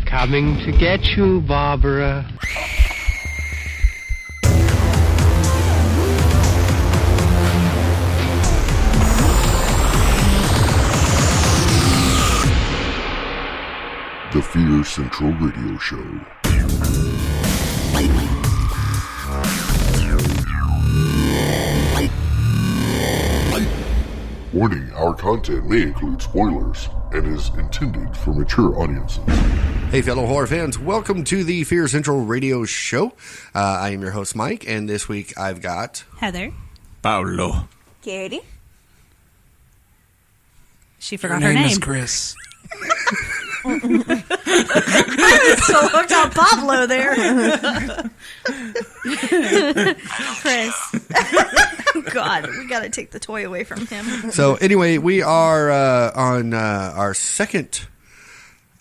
Coming to get you, Barbara. The Fear Central Radio Show. Warning, our content may include spoilers and is intended for mature audiences. Hey, fellow horror fans, welcome to the Fear Central Radio Show. I am your host, Mike, and this week I've got... Heather. Paulo. Katie. She forgot her name. Is Chris. I was so hooked on Pablo there. Chris. God, we got to take the toy away from him. So anyway, we are on our second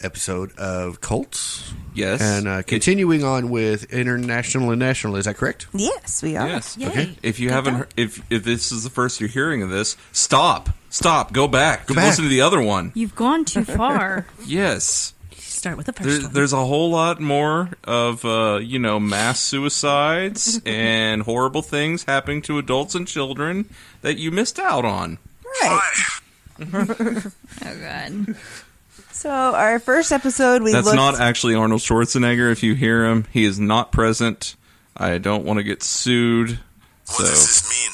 episode of Cults. Yes. And continuing on with International and National. Is that correct? Yes, we are. Yes. Yay. Okay. If you haven't, if this is the first you're hearing of this, stop, go back, back. Listen to the other one. You've gone too far. Yes. Start with the first one. There's a whole lot more of mass suicides and horrible things happening to adults and children that you missed out on. Right. Oh, God. So our first episode, That's not actually Arnold Schwarzenegger. If you hear him, he is not present. I don't want to get sued. What does this mean?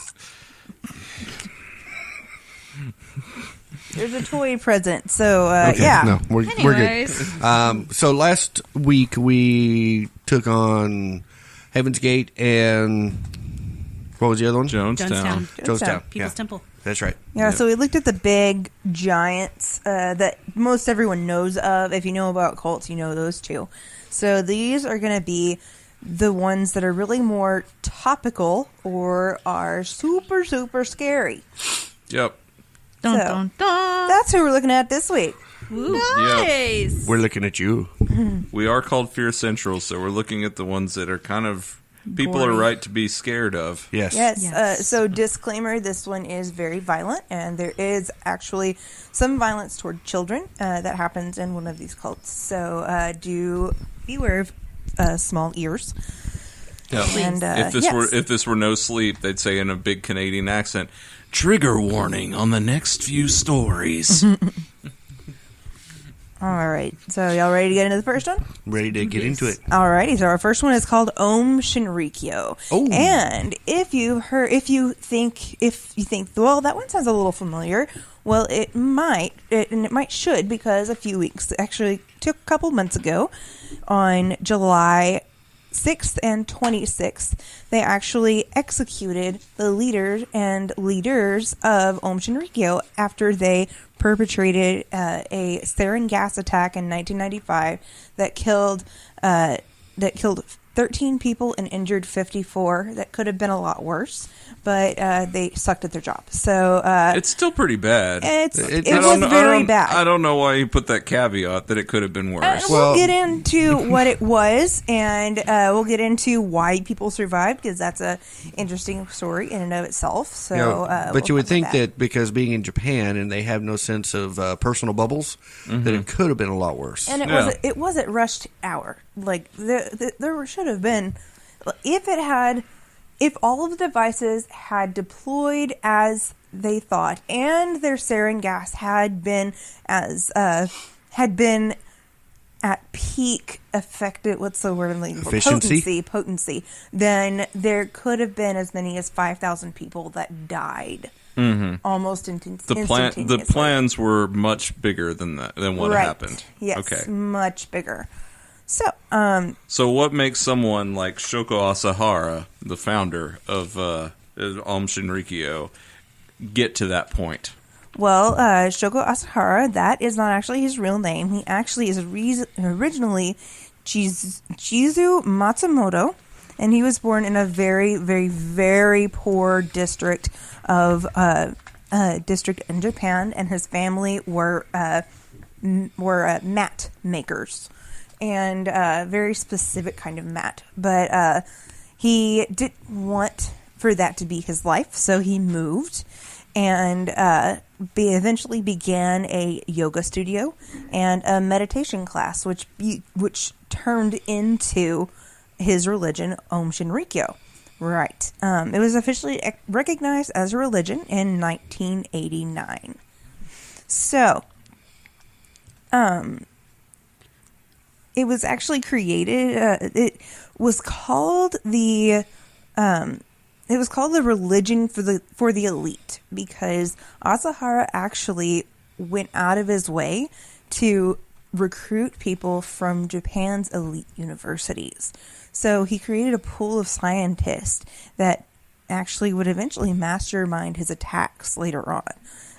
There's a toy present. So, Okay. yeah. No, we're good. Anyways. So last week we took on Heaven's Gate and... What was the other one? Jonestown. Jonestown. People's Yeah, Temple. that's right. Yeah, so we looked at the big giants that most everyone knows of. If you know about cults, you know those two. So these are going to be the ones that are really more topical or are super, super scary. Yep. Dun, So, dun, dun. That's who we're looking at this week. Nice. We're looking at you. We are called Fear Central, so we're looking at the ones that are kind of people Gory. are right to be scared of. Yes. Yes. So disclaimer, this one is very violent, and there is actually some violence toward children that happens in one of these cults. So do beware of small ears. Yeah. And, if this were No Sleep, they'd say in a big Canadian accent, "Trigger warning on the next few stories." All right. So y'all ready to get into the first one? Ready to get into it. Alrighty, so our first one is called Om Shinrikyo. Oh. And if you think, well, that one sounds a little familiar. Well, it might should, because a few weeks, actually took a couple months ago, on July 6th and 26th, they actually executed the leaders of Om Shinrikyo after they perpetrated a sarin gas attack in 1995 that killed 13 people and injured 54. That could have been a lot worse, but they sucked at their job. So It's still pretty bad. it was very bad. I don't know why you put that caveat that it could have been worse. We'll get into what it was, and we'll get into why people survived, because that's a interesting story in and of itself. So, but you would think that because being in Japan and they have no sense of personal bubbles, that it could have been a lot worse. And it wasn't rushed hour. Like there should have been, if all of the devices had deployed as they thought, and their sarin gas had been at peak effective, what's the word? Potency, then there could have been as many as 5,000 people that died. Almost instantaneously. The plans were much bigger than what happened. Yes, okay. Much bigger. So, So what makes someone like Shoko Asahara, the founder of Om Shinrikyo, get to that point? Well, Shoko Asahara, that is not actually his real name. He actually is originally Jizu Matsumoto, and he was born in a very, very, very poor district in Japan, and his family were mat makers, and very specific kind of mat. But he didn't want for that to be his life, so he moved. and eventually began a yoga studio and a meditation class, which turned into his religion, Om Shinrikyo. Right. It was officially recognized as a religion in 1989. So, it was actually created. It was called the religion for the elite, because Asahara actually went out of his way to recruit people from Japan's elite universities. So he created a pool of scientists that actually would eventually mastermind his attacks later on.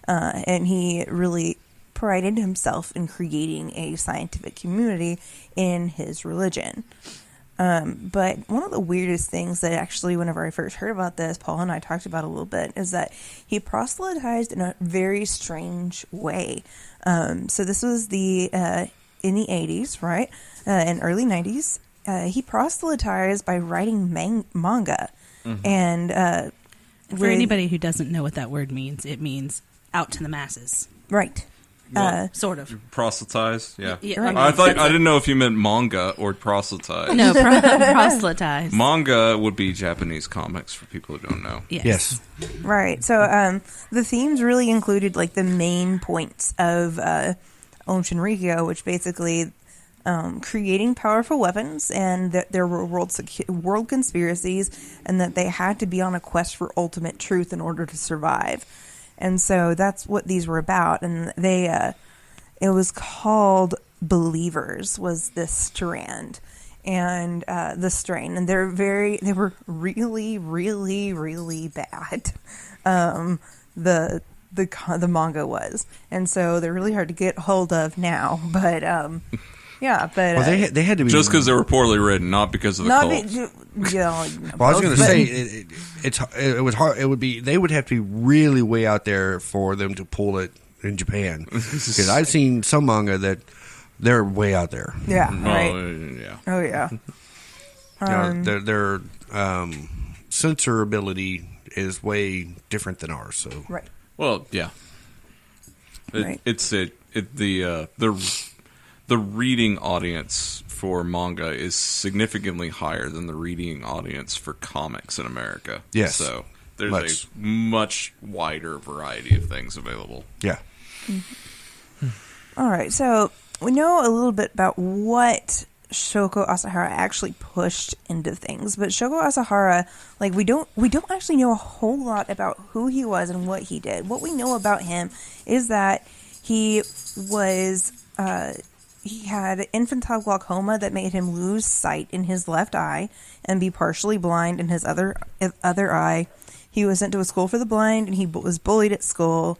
And he really prided himself in creating a scientific community in his religion. But one of the weirdest things that actually, whenever I first heard about this, Paul and I talked about a little bit, is that he proselytized in a very strange way. So this was in the 80s, right? And early 90s. He proselytized by writing manga. Mm-hmm. And for anybody who doesn't know what that word means, it means out to the masses. Right. Sort of. Proselytize, yeah. Right. I didn't know if you meant manga or proselytize. No, proselytize. Manga would be Japanese comics for people who don't know. Yes. Right. So the themes really included like the main points of Om Shinrikyo, which basically creating powerful weapons, and that there were world conspiracies, and that they had to be on a quest for ultimate truth in order to survive. And so that's what these were about. And it was called Believers, was this strand and the strain. And they were really, really, really bad. The manga was. And so they're really hard to get hold of now. But, yeah, but Well, they had to be Just because they were poorly written, not because of the cult. Well, I was going to say it was hard. It would be they would have to be really way out there for them to pull it in Japan, because I've seen some manga that they're way out there. Yeah, right. Yeah. Oh yeah. Their censorability is way different than ours. So Right. Well, yeah. Right. The reading audience for manga is significantly higher than the reading audience for comics in America. Yes. So there's a much wider variety of things available. yeah. All right. So we know a little bit about what Shoko Asahara actually pushed into things, but Shoko Asahara, like we don't actually know a whole lot about who he was and what he did. What we know about him is that he was he had infantile glaucoma that made him lose sight in his left eye and be partially blind in his other eye. He was sent to a school for the blind, and he was bullied at school.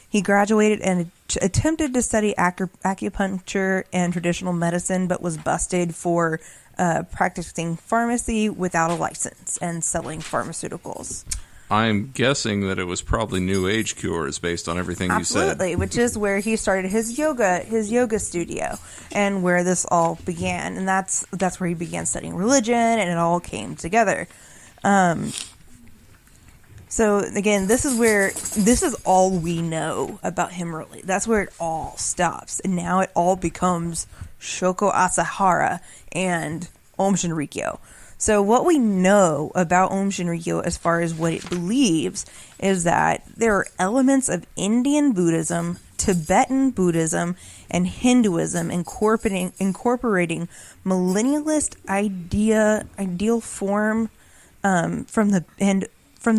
He graduated and attempted to study acupuncture and traditional medicine, but was busted for practicing pharmacy without a license and selling pharmaceuticals. I'm guessing that it was probably New Age cures based on everything you said. Absolutely, which is where he started his yoga studio, and where this all began. And that's where he began studying religion, and it all came together. So again, this is all we know about him, really. That's where it all stops. And now it all becomes Shoko Asahara and Om Shinrikyo. So what we know about Om Shinrikyo as far as what it believes is that there are elements of Indian Buddhism, Tibetan Buddhism, and Hinduism incorporating millennialist ideal form from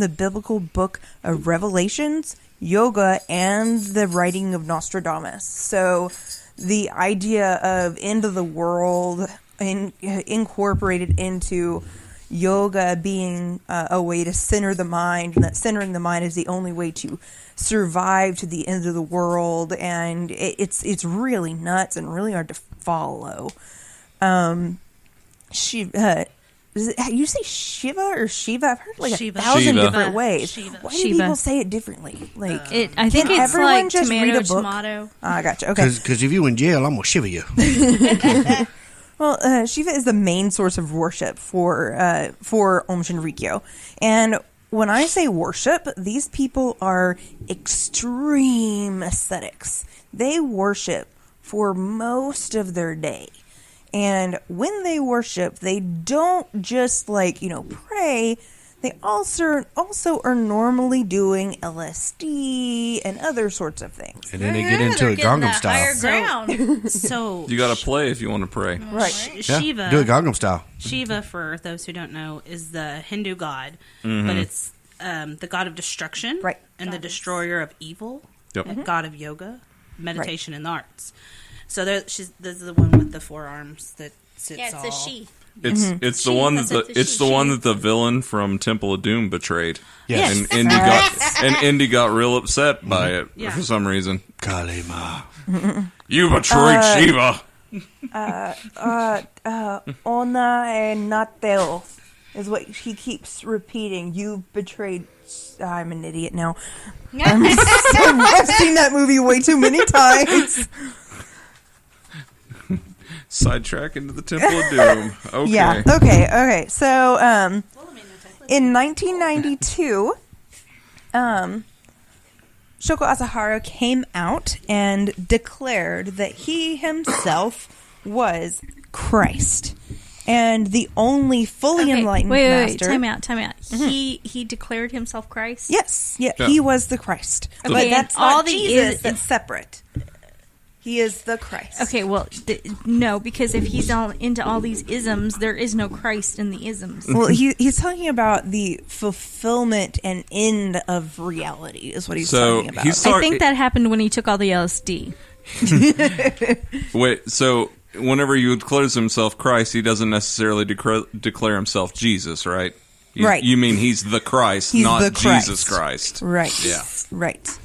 the biblical book of Revelations, yoga, and the writing of Nostradamus. So the idea of end of the world incorporated into yoga being a way to center the mind, and that centering the mind is the only way to survive to the end of the world, and it's really nuts and really hard to follow. You say Shiva or Shiva? I've heard like Shiva. 1,000 Shiva. different ways. Shiva. Why do Shiva. people say it differently? Like, I think can it's everyone like just read tomato, a book? tomato. I gotcha. Okay. Because if you in jail, I'm gonna shiver you. Well, Shiva is the main source of worship for Om Shinrikyo, and when I say worship, these people are extreme ascetics. They worship for most of their day. And when they worship, they don't just pray. They also are normally doing LSD and other sorts of things. And then they get into it Gangnam style. Higher ground. So You got to play if you want to pray. Right. Shiva. Do it Gangnam style. Shiva, for those who don't know, is the Hindu god, but it's the god of destruction, Right. and the destroyer of evil, Yep. and god of yoga, meditation, and the arts. So this is the one with the four arms that sits Yeah, it's all. a she. It's the She, one that's that it, the it's she, the one she. that the villain from Temple of Doom betrayed. Yes. And Indy got real upset by it Yeah. for some reason. Kalima. You betrayed Shiva. Ona and Nateo is what he keeps repeating. You betrayed. I'm an idiot now. I've seen that movie way too many times. Sidetrack into the Temple of Doom. Okay. Yeah. Okay. So, in 1992, Shoko Asahara came out and declared that he himself was Christ and the only fully enlightened wait, master. time out. He declared himself Christ? Yes, Yeah. he was the Christ. Okay, But and that's all not the Jesus. is- That's separate. He is the Christ. Okay, well, no, because if he's all into all these isms, there is no Christ in the isms. Well, he's talking about the fulfillment and end of reality is what he's talking about. I think that happened when he took all the LSD. Wait, so whenever he declares himself Christ, he doesn't necessarily declare himself Jesus, right? Right. You mean he's the Christ, He's not the Christ. Jesus Christ. Right. Yeah. Right.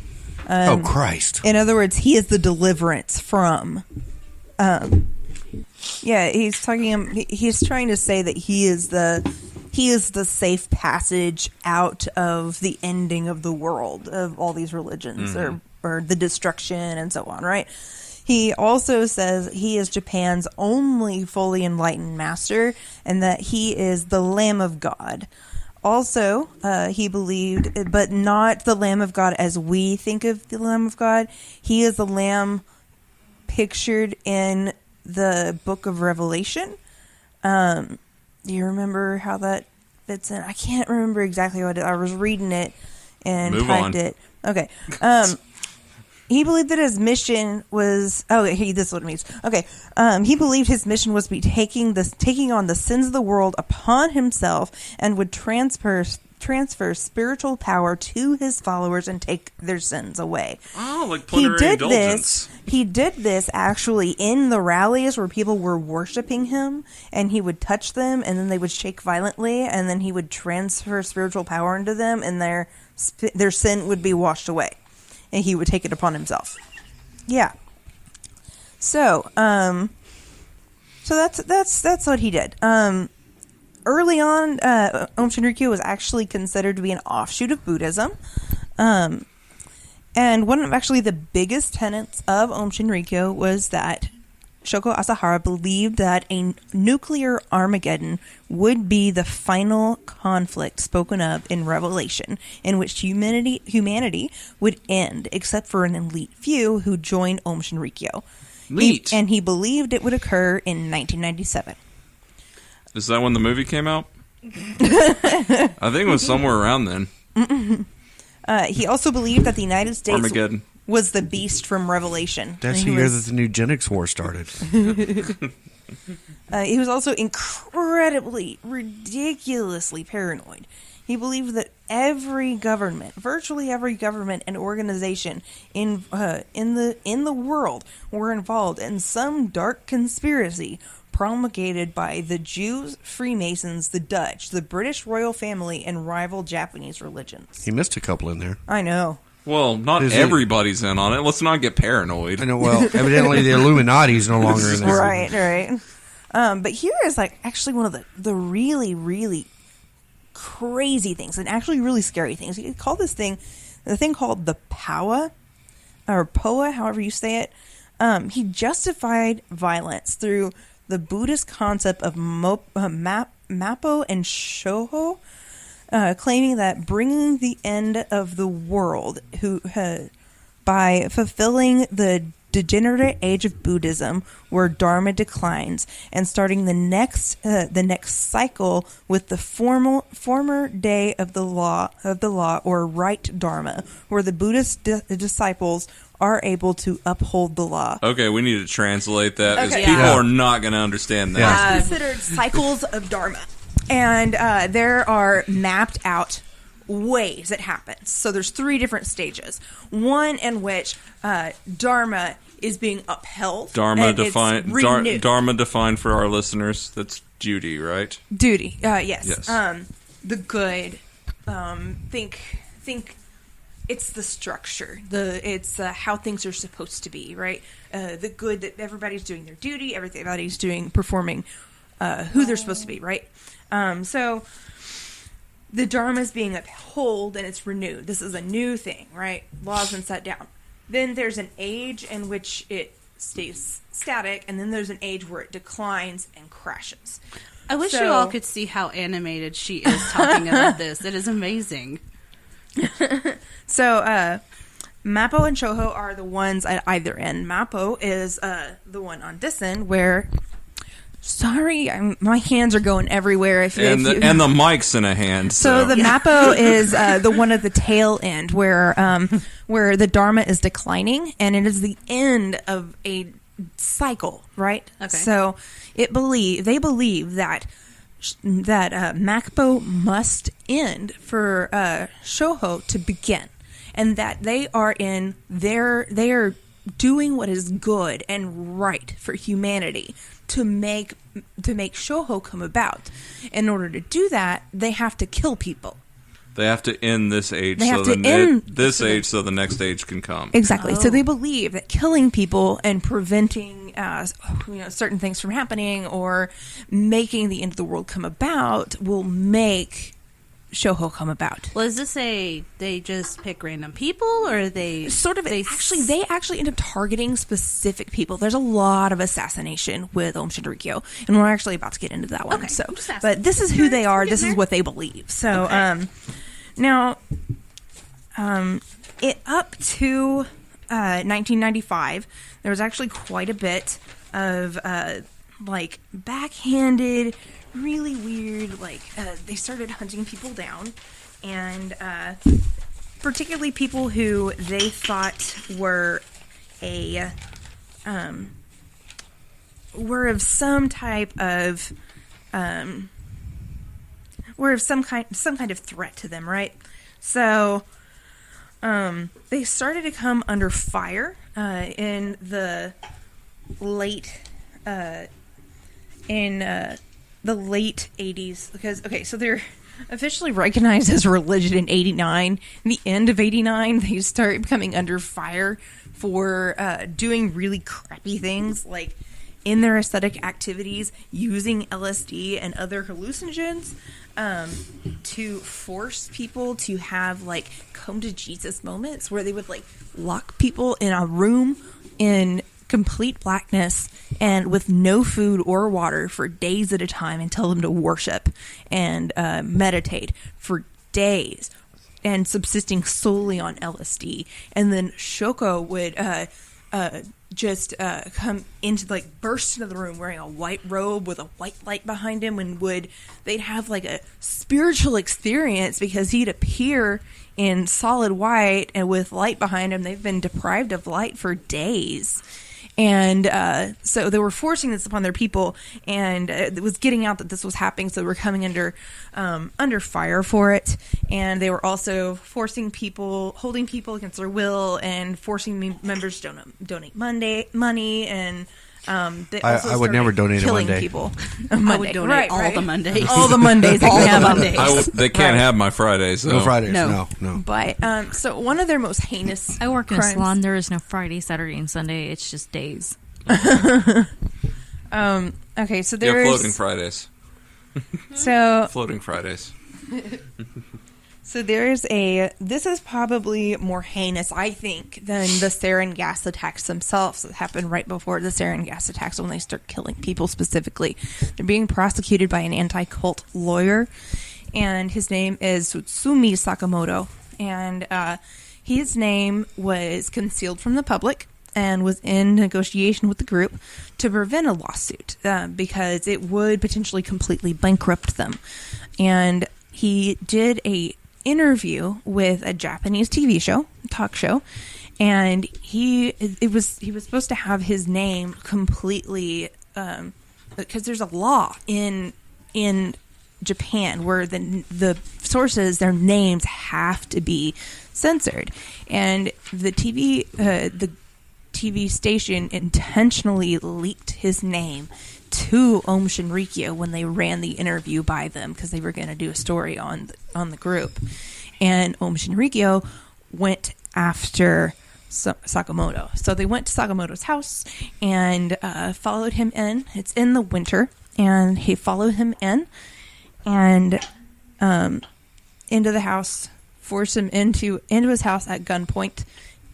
Oh, Christ. In other words, he is the deliverance from. He's talking. He's trying to say that he is the safe passage out of the ending of the world of all these religions or the destruction and so on. Right. He also says he is Japan's only fully enlightened master and that he is the Lamb of God. Also, he believed, but not the Lamb of God as we think of the Lamb of God. He is the Lamb pictured in the book of Revelation. Do you remember how that fits in? I can't remember exactly what I was reading it and Move typed on. it. Okay. He believed that his mission was. Oh, this is what it means. Okay, he believed his mission was to be taking on the sins of the world upon himself, and would transfer spiritual power to his followers and take their sins away. Oh, like plenary indulgence. He did this actually in the rallies where people were worshiping him, and he would touch them, and then they would shake violently, and then he would transfer spiritual power into them, and their sin would be washed away. And he would take it upon himself. Yeah. So that's what he did. Early on, Aum Shinrikyo was actually considered to be an offshoot of Buddhism. And one of actually the biggest tenets of Aum Shinrikyo was that Shoko Asahara believed that a nuclear Armageddon would be the final conflict spoken of in Revelation, in which humanity would end, except for an elite few who joined Aum Shinrikyo. Neat. And he believed it would occur in 1997. Is that when the movie came out? I think it was somewhere around then. He also believed that the United States Armageddon. was the beast from Revelation. That's And the he year was- that the eugenics war started. He was also incredibly, ridiculously paranoid. He believed that virtually every government and organization in the world were involved in some dark conspiracy promulgated by the Jews, Freemasons, the Dutch, the British royal family, and rival Japanese religions. He missed a couple in there. I know. Well, not Is it- everybody's in on it. Let's not get paranoid. I know. Well, evidently the Illuminati's no longer in there. Right. But here is actually one of the really, really crazy things and actually really scary things. You call the thing called the POA or POA, however you say it. He justified violence through the Buddhist concept of Mapo and Shoho. claiming that bringing the end of the world by fulfilling the degenerate age of Buddhism, where Dharma declines, and starting the next cycle with the former day of the law, or right Dharma, where the Buddhist disciples are able to uphold the law. Okay, we need to translate that, as Okay. people are not going to understand that. It's considered cycles of Dharma, and there are mapped out ways it happens. So there's 3 different stages. One in which Dharma is being upheld. Dharma and renewed. Dharma defined for our listeners. That's duty, right? Duty. Yes. Yes. The good. Think. It's the structure. It's how things are supposed to be, right? The good that everybody's doing their duty. Everybody's performing who they're supposed to be, right? So the Dharma is being upheld and it's renewed. This is a new thing, right? Law's been set down. Then there's an age in which it stays static, and then there's an age where it declines and crashes. I wish you all could see how animated she is talking about this. It is amazing. So, Mappo and Shoho are the ones at either end. Mappo is the one on this end where... Sorry, my hands are going everywhere. And the mic's in a hand. So the Mappo is the one at the tail end where the Dharma is declining, and it is the end of a cycle, right? Okay. So they believe that Mappo must end for Shoho to begin, and that they are doing what is good and right for humanity to make Shoho come about. In order to do that, they have to kill people. They have to end this age so the next age can come. Exactly. So they believe that killing people and preventing certain things from happening or making the end of the world come about will make Shoho come about. Well, is this they just pick random people, or they they actually end up targeting specific people. There's a lot of assassination with Om Shinrikyo, and we're actually about to get into that one. Okay, So, I'm just asking. but this is who they are. This is what they believe. So, now, it up to 1995, there was actually quite a bit of backhanded, really weird, they started hunting people down, and particularly people who they thought were of some type of some kind of threat to them, right? So they started to come under fire in the late 80s, because so they're officially recognized as a religion in 89. In the end of 89, they start coming under fire for doing really crappy things, like in their aesthetic activities, using LSD and other hallucinogens to force people to have come to Jesus moments where they would lock people in a room in complete blackness and with no food or water for days at a time and tell them to worship and meditate for days and subsisting solely on LSD. And then Shoko would just come into burst into the room wearing a white robe with a white light behind him, and they'd have a spiritual experience because he'd appear in solid white and with light behind him. They've been deprived of light for days. And so they were forcing this upon their people, and it was getting out that this was happening, so they were coming under fire for it. And they were also holding people against their will, and forcing members to donate money, and they also I would never donate killing a Monday. people. I would donate all the Mondays. All the Mondays they can have Mondays. They can't have my Fridays. No Fridays. No. No. But so one of their most heinous I work in crimes, a salon. There is no Friday, Saturday, and Sunday. It's just days. Okay, so there's floating Fridays. So Floating Fridays. So this is probably more heinous, I think, than the sarin gas attacks themselves that happened right before the sarin gas attacks, when they start killing people specifically. They're being prosecuted by an anti-cult lawyer, and his name is Tsutsumi Sakamoto. And his name was concealed from the public and was in negotiation with the group to prevent a lawsuit because it would potentially completely bankrupt them. And he did a interview with a Japanese TV show, talk show, and he was supposed to have his name completely because there's a law in Japan where the sources, their names have to be censored, and the TV station intentionally leaked his name to Om Shinrikyo when they ran the interview by them because they were going to do a story on the group. And Om Shinrikyo went after Sakamoto. So they went to Sakamoto's house and followed him in. It's in the winter, and he followed him in and into the house, forced him into his house at gunpoint,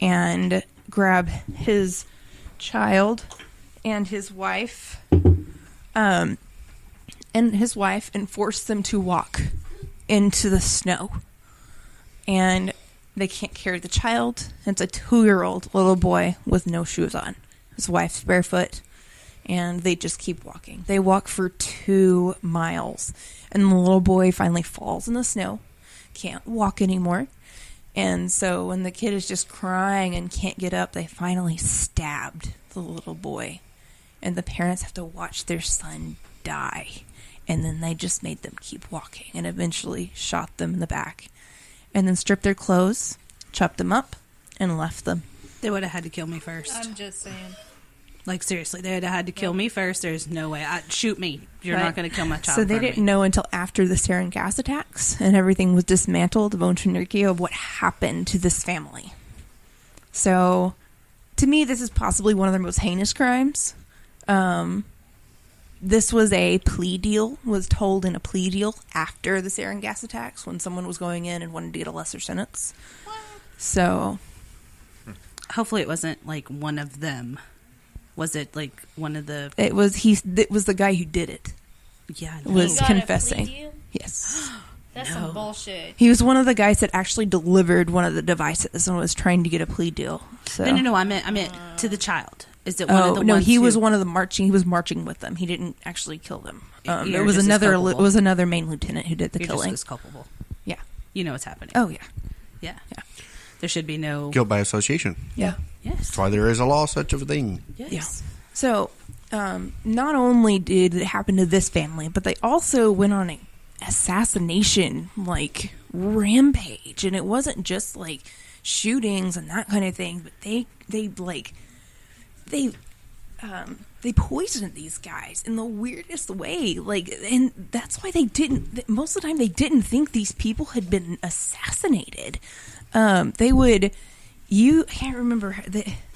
and grab his child and his wife and force them to walk into the snow. And they can't carry the child. It's a 2-year-old little boy with no shoes on. His wife's barefoot, and they just keep walking. They walk for 2 miles, and the little boy finally falls in the snow, can't walk anymore. And so when the kid is just crying and can't get up, they finally stabbed the little boy. And the parents have to watch their son die. And then they just made them keep walking and eventually shot them in the back. And then stripped their clothes, chopped them up, and left them. They would have had to kill me first. I'm just saying. Like, seriously, they would have had to kill me first. There's no way. Shoot me. You're not going to kill my child. So they didn't know until after the sarin gas attacks and everything was dismantled of Om Shinrikyo of what happened to this family. So, to me, this is possibly one of their most heinous crimes. This was a plea deal, was told in a plea deal after the sarin gas attacks when someone was going in and wanted to get a lesser sentence. So, hopefully it wasn't like one of them. Was it like one of the... It was the guy who did it. Yeah, I know. Was He got a plea confessing. deal? Yes. That's some bullshit. He was one of the guys that actually delivered one of the devices and was trying to get a plea deal. So. No. I meant to the child. Is it one of the no, ones he who... was one of the marching. He was marching with them. He didn't actually kill them. You're It was just as another. culpable. It was another main lieutenant who did the You're killing. just as culpable. Yeah. You know what's happening. Oh yeah. Yeah. Yeah. There should be no... Guilt by association. Yeah. Yes. That's why there is a law such of a thing. Yes. Yeah. So, not only did it happen to this family, but they also went on an assassination rampage, and it wasn't just like shootings and that kind of thing, but they poisoned these guys in the weirdest way. And that's why most of the time they didn't think these people had been assassinated. I can't remember,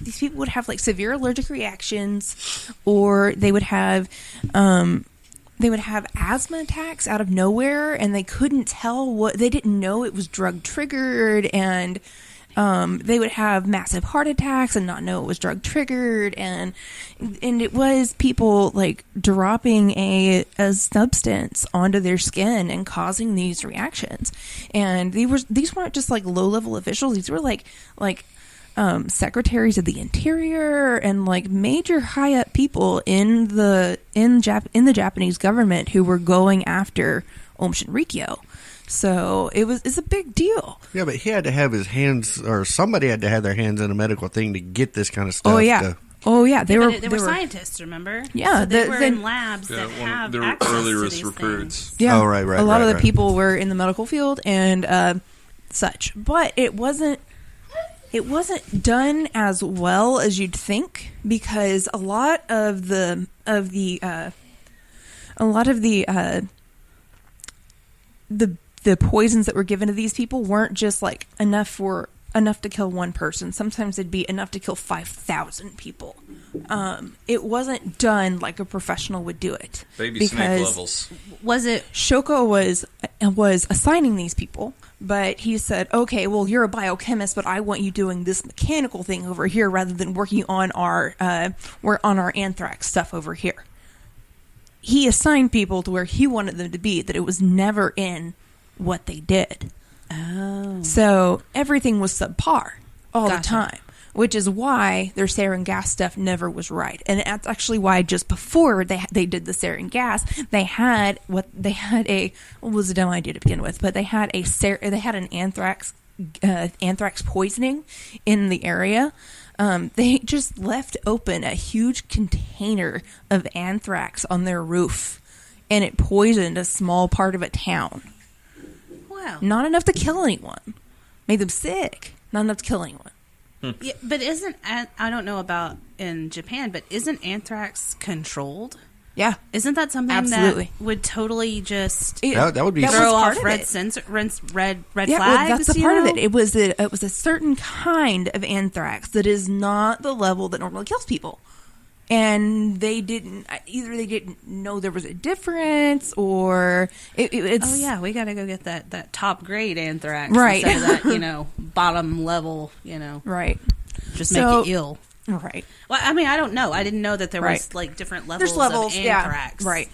these people would have severe allergic reactions, or they would have asthma attacks out of nowhere, and they couldn't tell they didn't know it was drug triggered, and they would have massive heart attacks and not know it was drug triggered, and it was people dropping a substance onto their skin and causing these reactions. And these weren't just low level officials. These were secretaries of the interior and major high up people in the Japanese government who were going after Om Shinrikyo. So it's a big deal. Yeah, but he had to have his hands, or somebody had to have their hands in a medical thing to get this kind of stuff. Oh yeah, they were scientists. Remember? Yeah, so they were in labs that have they were access earliest to these recruits. things. Yeah, oh right. A lot of the people were in the medical field and such, but it wasn't done as well as you'd think, because a lot of the poisons that were given to these people weren't just enough to kill one person. Sometimes it'd be enough to kill 5,000 people. It wasn't done like a professional would do it. Baby snake levels. Was it? Shoko was assigning these people, but he said, "Okay, well, you're a biochemist, but I want you doing this mechanical thing over here rather than working on our anthrax stuff over here." He assigned people to where he wanted them to be, that it was never in what they did. Oh. So everything was subpar all the Gotcha. time, which is why their sarin gas stuff never was right. And that's actually why just before they did the sarin gas, they had what was a dumb idea to begin with, but they had an anthrax poisoning in the area. They just left open a huge container of anthrax on their roof, and it poisoned a small part of a town. Wow. Not enough to kill anyone. Made them sick. Not enough to kill anyone. Yeah, but I don't know about in Japan, but isn't anthrax controlled? Yeah. Isn't that something Absolutely. that would totally just That would be throw part off of red it. red Yeah, flags? well, that's the you part of know? it. It was a certain kind of anthrax that is not the level that normally kills people. And they didn't know there was a difference, or it's Oh yeah, we got to go get that top grade anthrax, Right. Instead of that, bottom level, right. just So- make you ill. Right. Well, I mean, I don't know. I didn't know that there was Right. like different levels, There's levels, of yeah. anthrax. Right.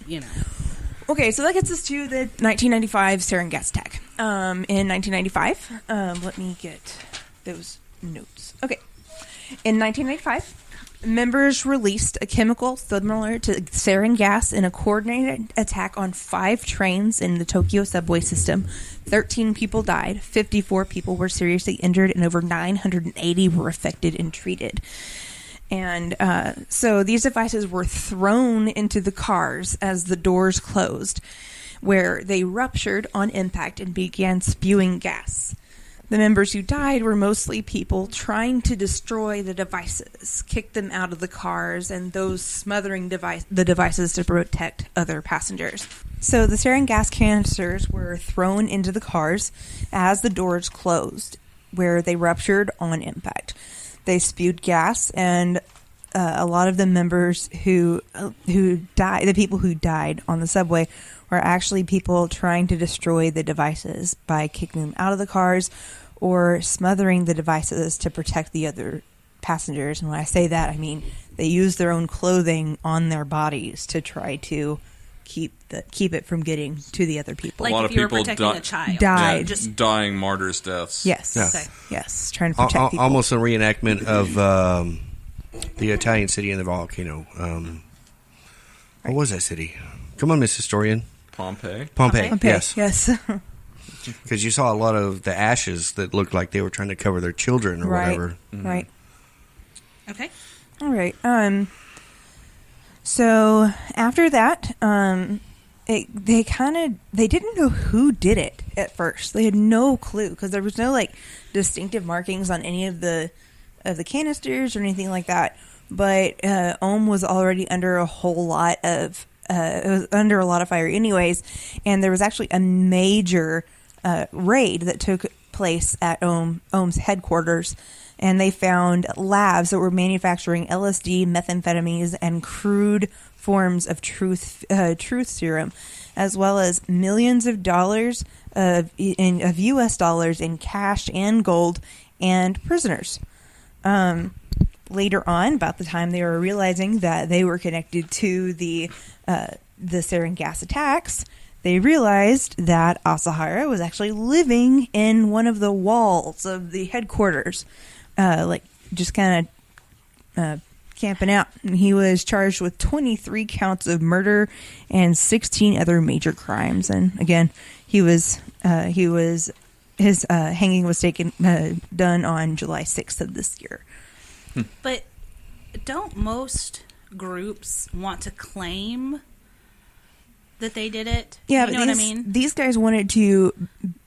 Okay, So that gets us to the 1995 sarin gas attack. In 1995, let me get those notes. Okay. In 1995, members released a chemical similar to sarin gas in a coordinated attack on 5 trains in the Tokyo subway system. 13 people died, 54 people were seriously injured, and over 980 were affected and treated. And so these devices were thrown into the cars as the doors closed, where they ruptured on impact and began spewing gas. The members who died were mostly people trying to destroy the devices, kick them out of the cars, and those smothering the devices to protect other passengers. So the sarin gas canisters were thrown into the cars as the doors closed, where they ruptured on impact. They spewed gas, and a lot of the members who died, the people who died on the subway, were actually people trying to destroy the devices by kicking them out of the cars or smothering the devices to protect the other passengers. And when I say that, I mean they used their own clothing on their bodies to try to keep it from getting to the other people. like lot if of you were people protecting a child, died. just dying martyrs' deaths. Yes. Yeah. Okay. Yes. Trying to protect people. Almost a reenactment of the Italian city and the volcano. What was that city? Come on, Miss Historian. Pompeii. Pompeii. Okay, Yes. Yes. Because you saw a lot of the ashes that looked like they were trying to cover their children or Right. whatever. Right. okay. All right. So after that, they didn't know who did it at first. They had no clue because there was no like distinctive markings on any of the canisters or anything like that. But Ohm was already under a whole lot of it was under a lot of fire anyways, and there was actually a major raid that took place at Ohm's headquarters, and they found labs that were manufacturing LSD, methamphetamines, and crude forms of truth serum, as well as millions of dollars of U.S. dollars in cash and gold and prisoners. Later on, about the time they were realizing that they were connected to the sarin gas attacks, they realized that Asahara was actually living in one of the walls of the headquarters, just kind of camping out. And he was charged with 23 counts of murder and 16 other major crimes. And again, his hanging was done on July 6th of this year. But don't most groups want to claim that they did it? Yeah, you know but what I mean? these guys wanted to.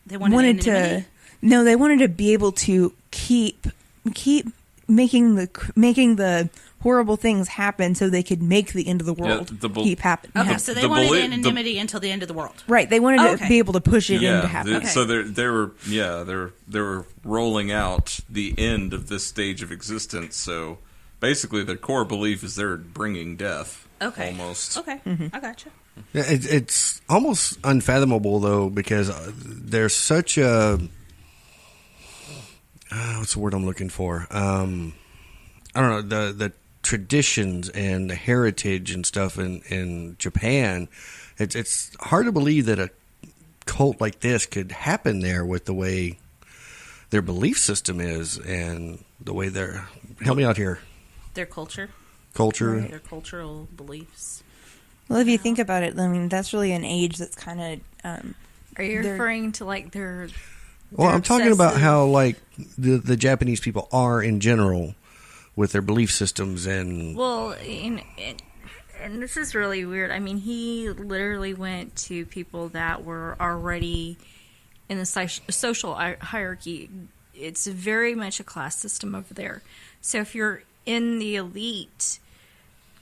They wanted to. No, they wanted to be able to keep making the horrible things happen, so they could make the end of the world keep happening. Okay, so they wanted anonymity until the end of the world. Right, they wanted to be able to push it into happening. So they were rolling out the end of this stage of existence. So basically, their core belief is they're bringing death. Okay, almost. Okay, I gotcha. Yeah, it's almost unfathomable though, because there's such a what's the word I'm looking for? I don't know, the traditions and the heritage and stuff in Japan. It's hard to believe that a cult like this could happen there with the way their belief system is and the way they're... Help me out here. Their culture. Culture. Their cultural beliefs. Well, if you think about it, I mean, that's really an age that's kind of... Are you referring to like their... Well, their I'm talking about obsessive- how, like, the Japanese people are in general with their belief systems and... Well, and this is really weird. I mean, he literally went to people that were already in the social hierarchy. It's very much a class system over there. So if you're in the elite,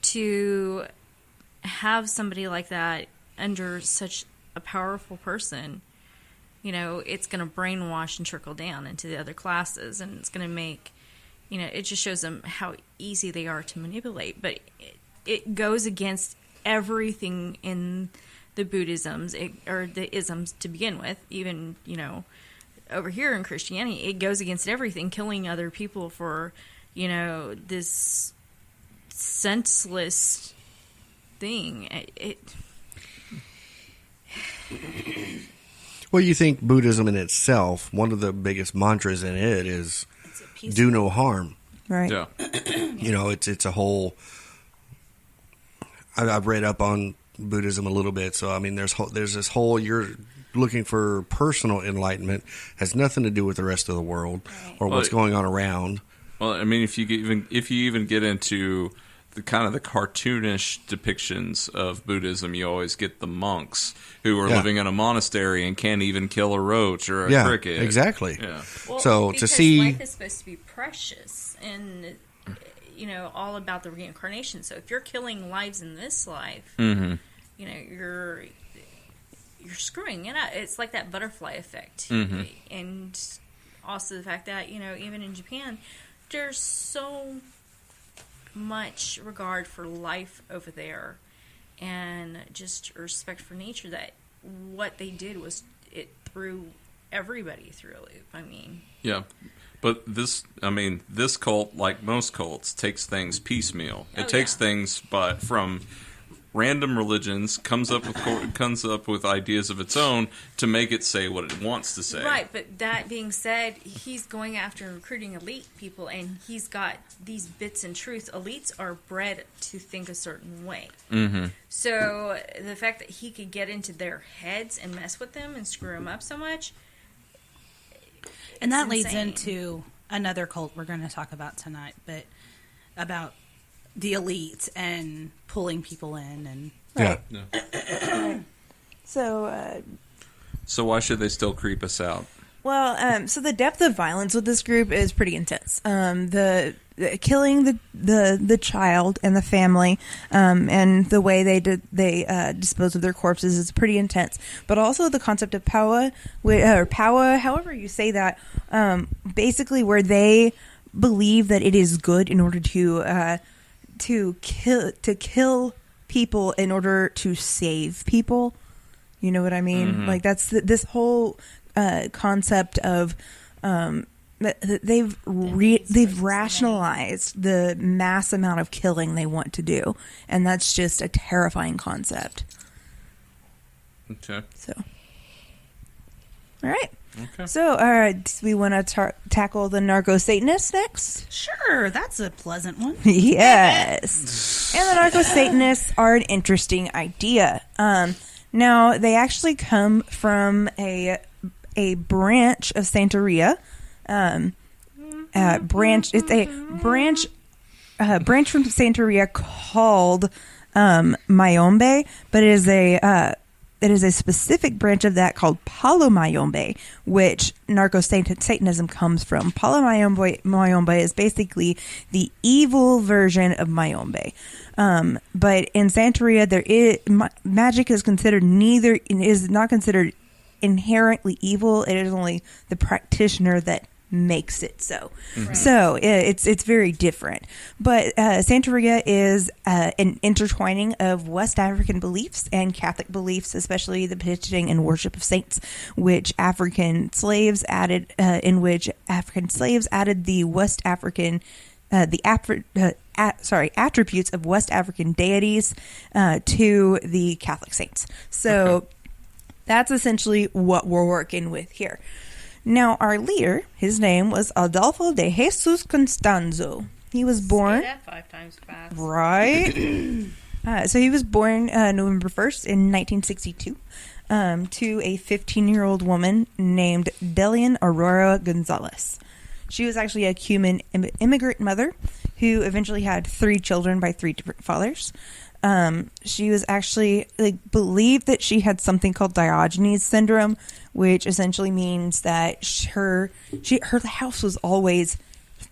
to have somebody like that under such a powerful person, you know, it's going to brainwash and trickle down into the other classes, and it's going to make, you know, it just shows them how easy they are to manipulate. But it goes against everything in the Buddhisms, or the isms to begin with. Even, you know, over here in Christianity, it goes against everything, killing other people for, you know, this senseless thing. Well, you think Buddhism in itself, one of the biggest mantras in it is do no harm. Right. Yeah. You know, it's a whole... I've read up on Buddhism a little bit, so I mean, there's this whole, you're looking for personal enlightenment, has nothing to do with the rest of the world or what's going on around. Well, I mean, if you even get into the kind of the cartoonish depictions of Buddhism, you always get the monks who are living in a monastery and can't even kill a roach or a cricket. Exactly. Yeah. Well, so because to see life is supposed to be precious and, you know, all about the reincarnation. So if you're killing lives in this life, Mm-hmm. you know, you're screwing it up. It's like that butterfly effect. Mm-hmm. And also the fact that, you know, even in Japan, there's so much regard for life over there and just respect for nature that what they did was it threw everybody through a loop. I mean... Yeah. But this cult, like most cults, takes things piecemeal. It takes things from random religions, comes up with ideas of its own to make it say what it wants to say. Right, but that being said, he's going after and recruiting elite people, and he's got these bits and truths. Elites are bred to think a certain way. Mm-hmm. So the fact that he could get into their heads and mess with them and screw them up so much... And that It's leads insane. into another cult we're going to talk about tonight, but about the elite and pulling people in. And So why should they still creep us out? Well, so the depth of violence with this group is pretty intense. The killing the child and the family, and the way they dispose of their corpses is pretty intense. But also the concept of power, however you say that, basically where they believe that it is good in order to kill people in order to save people. You know what I mean? Mm-hmm. Like that's this whole concept of they've rationalized the mass amount of killing they want to do, and that's just a terrifying concept. Okay. So, all right. Okay. So, do we want to tackle the narco-Satanists next? sure, that's a pleasant one. Yes. And the narco-Satanists are an interesting idea. Now, they actually come from a branch of Santeria. It's a branch from Santeria called Mayombe, but it is a specific branch of that called Palo Mayombe, which narco-Satanism comes from. Palo Mayombe is basically the evil version of Mayombe. But in Santeria, magic is not considered inherently evil. It is only the practitioner that makes it so. Mm-hmm. So it's very different. But Santeria is an intertwining of West African beliefs and Catholic beliefs, especially the petitioning and worship of saints, which African slaves added the West African attributes of West African deities to the Catholic saints. So That's essentially what we're working with here. Now, our leader, his name was Adolfo de Jesus Constanzo. He was born... Say that 5 times fast. Right. So he was born November 1st in 1962 to a 15-year-old woman named Delian Aurora Gonzalez. She was actually a Cuban immigrant mother who eventually had 3 children by 3 different fathers. She was actually believed that she had something called Diogenes syndrome, which essentially means that her house was always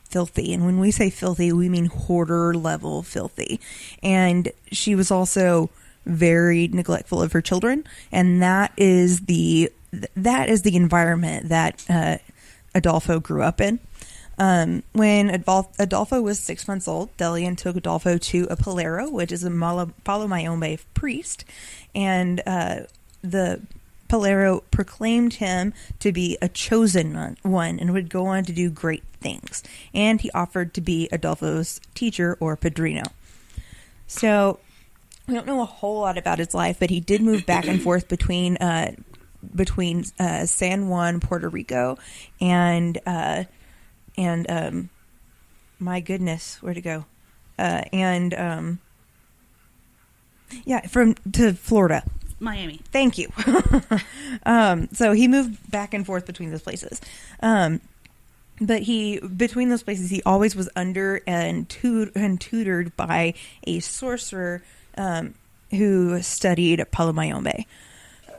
filthy. And when we say filthy, we mean hoarder level filthy. And she was also very neglectful of her children. And that is the environment that Adolfo grew up in. When Adolfo was 6 months old, Delian took Adolfo to a palero, which is a Palo Mayombe priest, and the palero proclaimed him to be a chosen one and would go on to do great things. And he offered to be Adolfo's teacher or padrino. So we don't know a whole lot about his life, but he did move back and forth between San Juan, Puerto Rico, and my goodness, where'd it go? To Florida. Miami. Thank you. So he moved back and forth between those places. But between those places, he always was under and tutored by a sorcerer who studied at Palo Mayombe.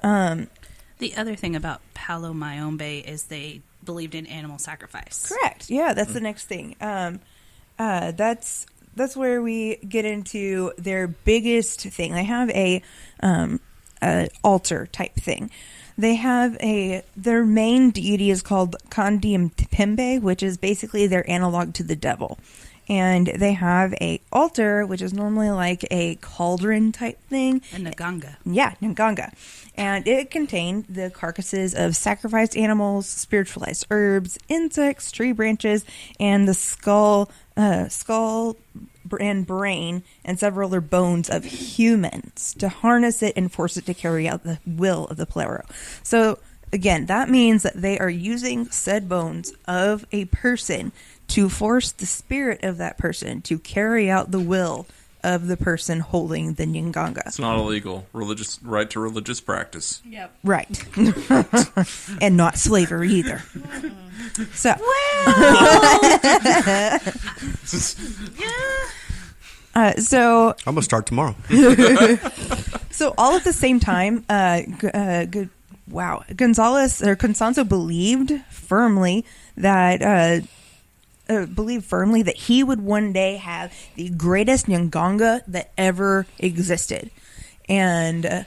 The other thing about Palo Mayombe is they believed in animal sacrifice. Correct. Yeah, that's the next thing. That's where we get into their biggest thing. They have a altar type thing. They have their main deity is called Candimpembe, which is basically their analog to the devil. And they have a altar, which is normally like a cauldron type thing. A Nganga. Yeah, Nganga. And it contained the carcasses of sacrificed animals, spiritualized herbs, insects, tree branches, and the skull and brain and several other bones of humans to harness it and force it to carry out the will of the palero. So, again, that means that they are using said bones of a person to force the spirit of that person to carry out the will of the person holding the Nganga. It's not illegal. Right to religious practice. Yep. Right. And not slavery either. So. So. I'm gonna start tomorrow. So all at the same time, Constanzo believed firmly that he would one day have the greatest Nganga that ever existed, and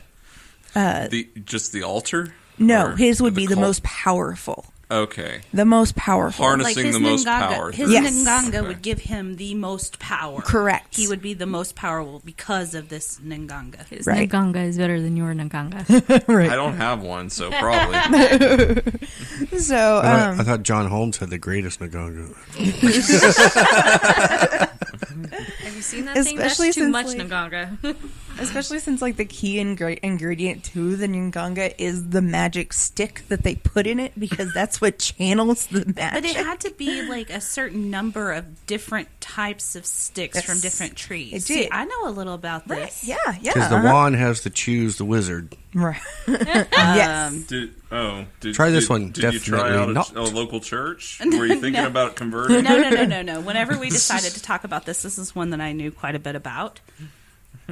the altar. No, or his would be the cult? most powerful. Okay. The most powerful. Harnessing the most power. His Yes. Nganga would give him the most power. Correct. He would be the most powerful because of this Nganga. His Right. Nganga is better than your Nganga. Right. I don't have one, so probably. So, I thought John Holmes had the greatest Naganga. Have you seen that thing? That's Especially too since, much like- Nganga. especially since like the key ingredient to the Nganga is the magic stick that they put in it, because that's what channels the magic. But it had to be like a certain number of different types of sticks Yes. from different trees. It See, did. I know a little about Right. this. Yeah. Because the wand has to choose the wizard. Right. Yes. Try this one. Did you try Definitely out not. a local church? Were you thinking about converting? No. Whenever we decided to talk about this is one that I knew quite a bit about.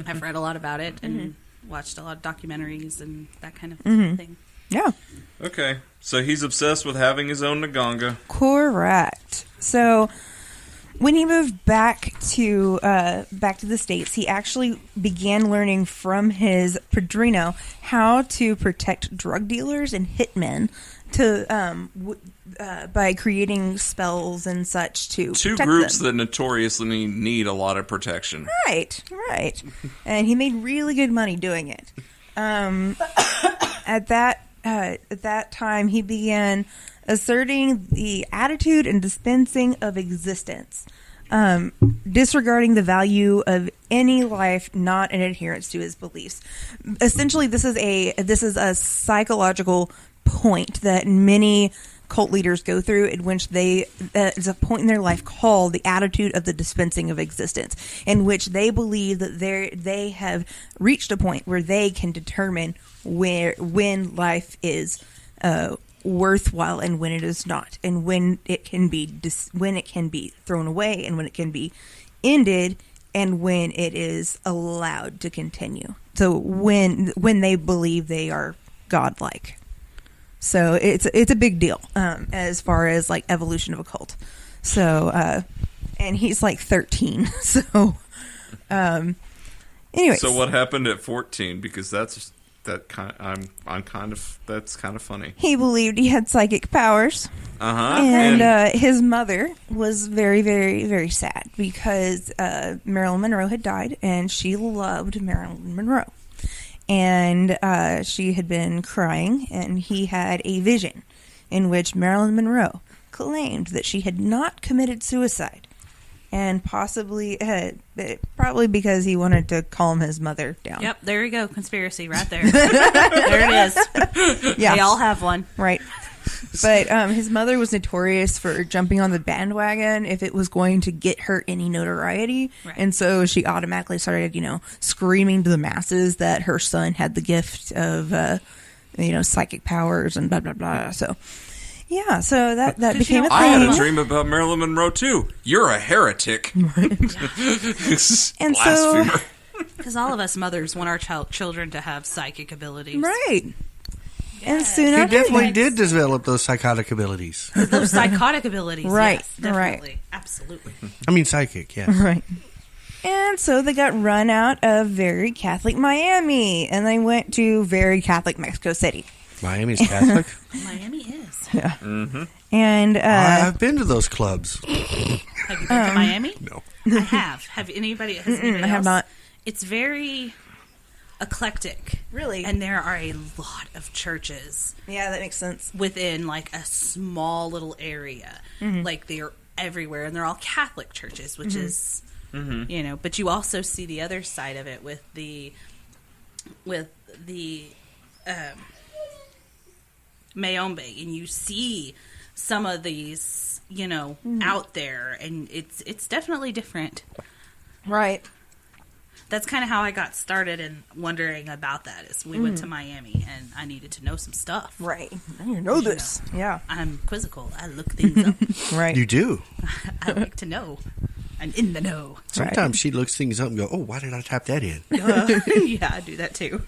I've read a lot about it and watched a lot of documentaries and that kind of thing. Yeah. Okay, so he's obsessed with having his own Nganga. Correct. So when he moved back to the States, he actually began learning from his padrino how to protect drug dealers and hitmen by creating spells and such to Two protect groups them. that notoriously need a lot of protection. Right. And he made really good money doing it. At that time, he began asserting the attitude and dispensing of existence. disregarding the value of any life not in adherence to his beliefs. Essentially, this is a psychological point that many cult leaders go through, in which it's a point in their life called the attitude of the dispensing of existence, in which they believe that they have reached a point where they can determine when life is worthwhile and when it is not, and when it can be thrown away, and when it can be ended, and when it is allowed to continue. So when they believe they are godlike. So it's a big deal as far as like evolution of a cult. So and he's like 13. So anyway. So what happened at 14? Because that's kind of funny. He believed he had psychic powers. And his mother was very, very, very sad because Marilyn Monroe had died, and she loved Marilyn Monroe. And she had been crying, and he had a vision in which Marilyn Monroe claimed that she had not committed suicide, and probably because he wanted to calm his mother down. Yep, there you go. Conspiracy right there. There it is. Yeah. They all have one. Right. But his mother was notorious for jumping on the bandwagon if it was going to get her any notoriety. Right. And so she automatically started, screaming to the masses that her son had the gift of, psychic powers and blah, blah, blah. So, yeah, so that became a thing. I had a dream about Marilyn Monroe, too. You're a heretic. Right. And blasphemer. Because all of us mothers want our children to have psychic abilities. Right. And soon he after definitely did develop those psychotic abilities. Those psychotic abilities, right? Yes, definitely, right, absolutely. I mean, psychic, yes. Right. And so they got run out of very Catholic Miami, and they went to very Catholic Mexico City. Miami's Catholic. Miami is. Yeah. Mm-hmm. And I've been to those clubs. Have you been to Miami? No, I have. Has anybody I have else? not. It's very eclectic, Really, and there are a lot of churches. Yeah, that makes sense. Within like a small little area, like they're everywhere, and they're all Catholic churches, which is, But you also see the other side of it with the Mayombe, and you see some of these, out there, and it's definitely different, Right. That's kind of how I got started in wondering about that. Is we went to Miami, and I needed to know some stuff. Right. I know this. Yeah. I'm quizzical. I look things up. Right. you do. I like to know. I'm in the know. Sometimes she looks things up and go, "Oh, why did I type that in?" Yeah, I do that too.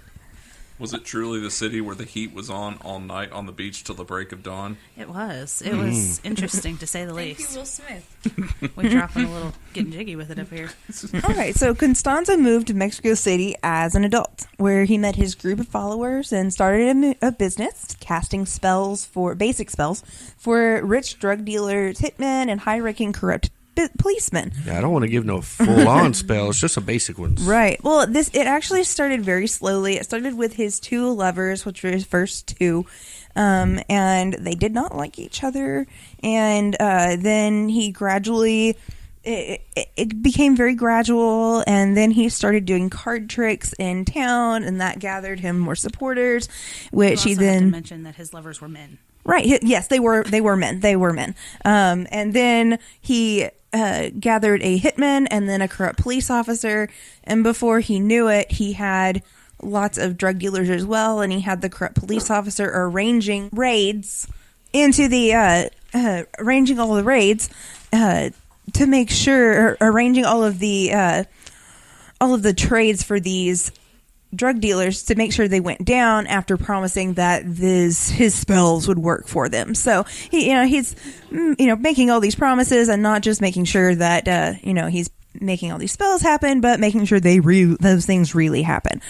Was it truly the city where the heat was on all night on the beach till the break of dawn? It was. It was interesting, to say the Thank least. you, Will Smith. We're dropping a little, getting jiggy with it up here. All right. So Constanza moved to Mexico City as an adult, where he met his group of followers and started a business casting basic spells for rich drug dealers, hitmen, and high-ranking corrupt policemen. Yeah, I don't want to give no full-on spells, just some basic ones. Right. Well, it actually started very slowly. It started with his two lovers, which were his first two, and they did not like each other. And then he gradually, it became very gradual, and then he started doing card tricks in town, and that gathered him more supporters, which You he also have then to mention that his lovers were men. Right. Yes, they were men. They were men. And then he gathered a hitman and then a corrupt police officer. And before he knew it, he had lots of drug dealers as well. And he had the corrupt police officer arranging raids into the arranging all the raids to make sure, arranging all of the trades for these drug dealers to make sure they went down after promising that his spells would work for them. So he's making all these promises and not just making sure that he's making all these spells happen, but making sure those things really happen.